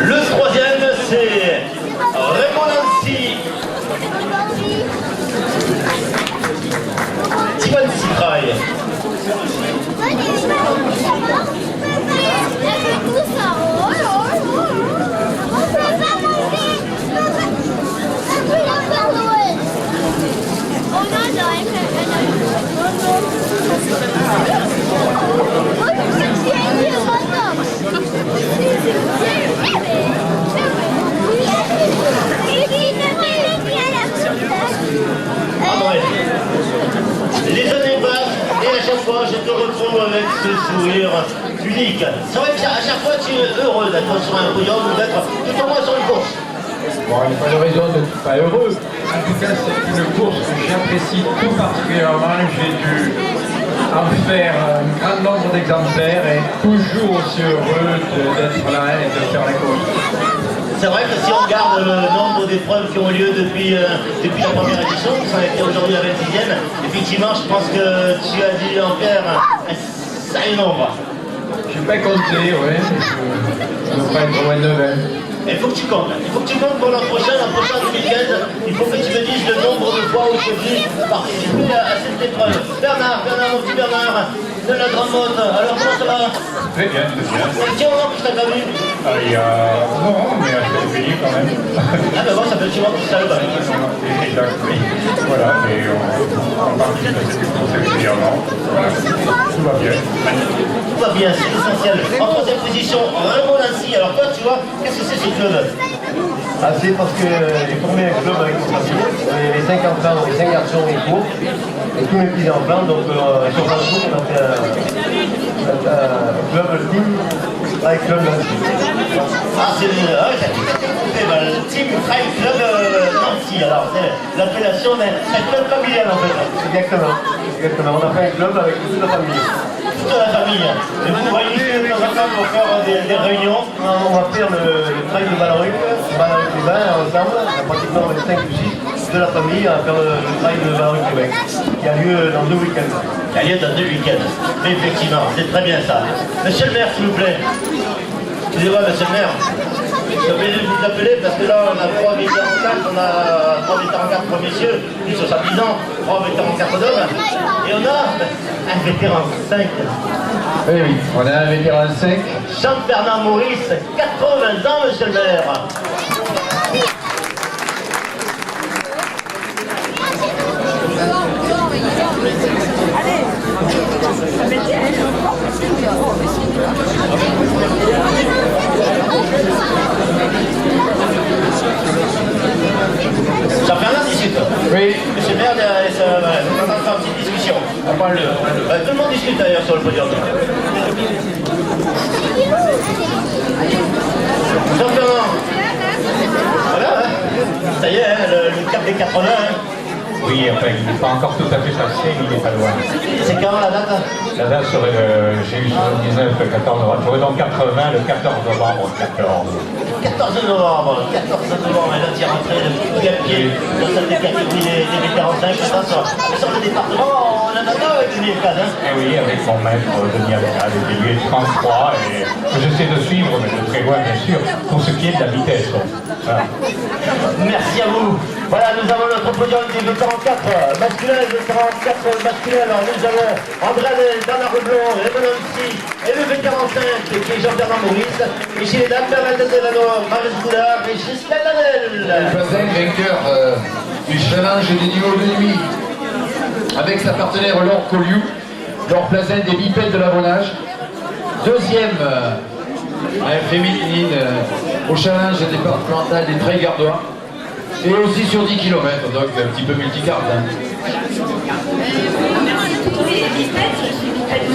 A: Le troisième, c'est Raymond Nancy. Tiwan Sitraille. Les années passent et à chaque fois je te retrouve avec ce sourire unique. C'est vrai qu'à chaque fois tu es heureux d'être sur un podium ou d'être tout au moins sur une course.
B: Bon, il n'y a pas de raison d'être pas heureux. En tout cas, c'est une course que j'apprécie tout particulièrement. J'ai dû en faire un grand nombre d'exemplaires et toujours aussi heureux d'être là et de faire la course.
A: C'est vrai que si on regarde le nombre d'épreuves qui ont lieu depuis la première édition, ça a été aujourd'hui la 26e, effectivement je pense que tu as dû en faire un sacré nombre.
B: Je n'ai pas compté, oui. Je ne dois pas être loin de 20.
A: Il faut que tu comptes. Il faut que tu comptes pour l'an prochain 2015. Il faut que tu me dises le nombre de fois où tu es venu participer à cette épreuve. Bernard, mon petit Bernard, de la Grande Motte. Alors comment ça va?
O: Très bien, très bien.
A: Tiens, on voit que je t'ai pas vu.
O: Il y a... Non, mais assez fini quand même.
A: Ah ben bon, ça fait tu vois que ça va.
O: Exact, oui. Voilà, et on participe à cette course régulièrement. Voilà, tout va bien.
A: Tout va bien, c'est essentiel. En troisième position, Raymond Nancy. Alors toi, tu vois, qu'est-ce que c'est ce club?
I: Ah, c'est parce que j'ai formé un club avec mon famille. Les 5 enfants, les 5 garçons et cours. Et tous mes petits enfants, donc sur le jour, on a fait un club, le team, avec club Nancy.
A: Ah, c'est le Team Trail Club Nancy. Alors, c'est l'appellation d'un club familial en fait.
I: Exactement. On a fait un club avec toute la famille.
A: Toute la famille. Et vous réunissez de temps en temps pour faire des réunions?
I: On va faire le trail de Valruc, les bains ensemble, pratiquement 5 ou 6 de la famille à faire le trail de Valruc Québec, qui a lieu dans 2 week-ends.
A: Qui a lieu dans 2 week-ends. Mais effectivement, c'est très bien ça. Monsieur le maire, s'il vous plaît. Excusez-moi, monsieur le maire. Je suis obligé de vous appeler parce que là, on a 3 vétérans 4, on a 3 vétérans 4 pour messieurs, plus 70 ans, 3 vétérans 4 d'hommes, et on a un vétéran 5.
B: Oui, oui, on a un vétéran 5.
A: Jean-Bernard Maurice, 80 ans, monsieur le maire. Jean-Bernard discute.
B: Oui.
A: Monsieur le maire, on est en train de faire une petite discussion. On parle tout le monde discute d'ailleurs sur le podium. Jean-Bernard. Voilà, hein. Ça y est, hein, le cap des 80. Hein.
K: Oui, enfin, il n'est pas encore tout à fait passé, mais il n'est pas loin.
A: C'est quand la date?
K: La date serait, j'ai eu 79 le 14 novembre, j'aurais donc 80 le 14 novembre 14.
A: 14 novembre, et là tu es rentré le petit à pied dans cette catégorie des vétérans 5, sur le département, on en a deux avec les cas, hein.
K: Eh oui, avec mon maître Denis Avocat, avec les 33, et j'essaie de suivre, mais de très loin bien sûr, pour ce qui est de la vitesse. Voilà.
A: Merci à vous. Voilà, nous avons notre podium des vétérans 4 masculins, les vétérans 4 masculins. Alors nous avons André Adèle, Bernard Leblanc, Raymond Nancy et le vétéran 5 qui est Jean-Bernard Maurice. Et chez les dames, Bernadette Delano, Marie Goulard et Gisèle Adèle.
B: Le voisin vainqueur du challenge des niveaux de nuit avec sa partenaire Laure Colliou, Laure Plazin des bipèdes de l'Avonage. Deuxième féminine au challenge départemental des trails gardois. Et aussi sur 10 km, donc un petit peu multicarte. Hein.
E: Tous les bipèdes, je suis bipède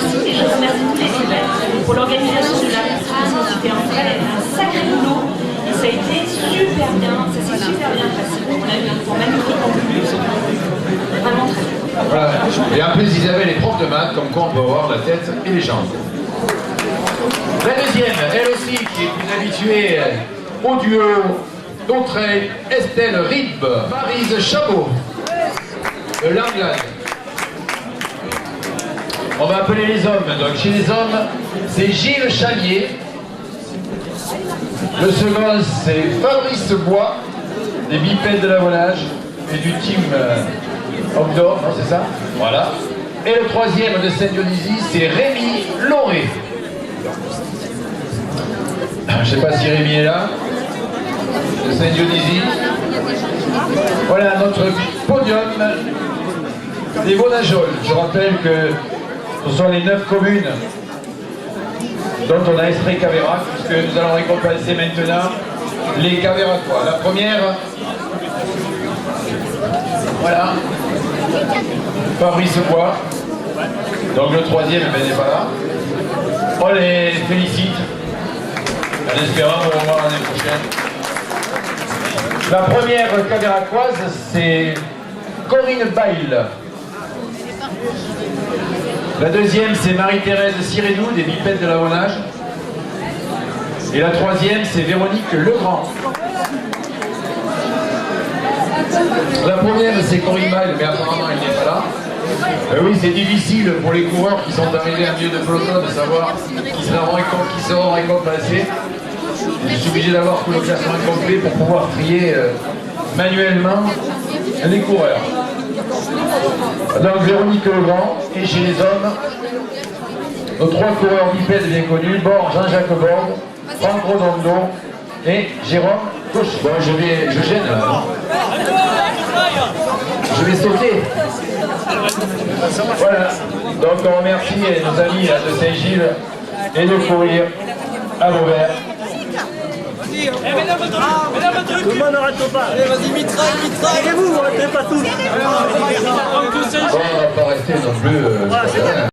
S: pour l'organisation de la restitution du fait en fait, un sacré boulot. Et ça a été super bien, ça s'est super bien passé. On a eu un temps magnifique en plus. Vraiment très bien.
B: Voilà. Et en plus, Isabelle est prof de maths, comme quoi on peut avoir la tête et les jambes. La deuxième, elle aussi, qui est plus habituée au duo, d'autres, Estelle Rib, Maryse Chabot, de Langlade. On va appeler les hommes. Donc chez les hommes, c'est Gilles Chalier. Le second, c'est Fabrice Bois, des bipèdes de l'Avolage et du team Outdoor, non, c'est ça? Voilà. Et le troisième de Saint-Dionysie, c'est Rémi Lauré. Je ne sais pas si Rémi est là. De Saint-Dionysie. Voilà notre podium des Bonajols. Je rappelle que ce sont les 9 communes dont on a extrait Cavérac, puisque nous allons récompenser maintenant les Cavéracois. La première, voilà, Fabrice Bois. Donc le troisième, n'est pas là. On les félicite. En espérant qu'on va voir l'année prochaine. La première Cavéracoise, c'est Corinne Bail. La deuxième, c'est Marie-Thérèse Sirédou, des bipèdes de l'Avolage. Et la troisième, c'est Véronique Legrand. La première, c'est Corinne Bail, mais apparemment, elle n'est pas là. Oui, c'est difficile pour les coureurs qui sont arrivés en milieu de peloton de savoir qui seront récompensés. Je suis obligé d'avoir tout le classement complet pour pouvoir trier manuellement les coureurs. Donc Véronique Legrand, et chez les hommes, nos 3 coureurs bipèdes bien connus, Jean-Jacques Borde, Franck Rodondo et Jérôme Coche. Bon, je gêne là. Je vais sauter. Voilà. Donc on remercie nos amis de Saint-Gilles et de courir à Vauvert.
T: Tout le monde ne rate pas. Allez, vas-y, mitraille. Et vous, ne ratez pas tous.
B: Bon, on va pas rester non plus.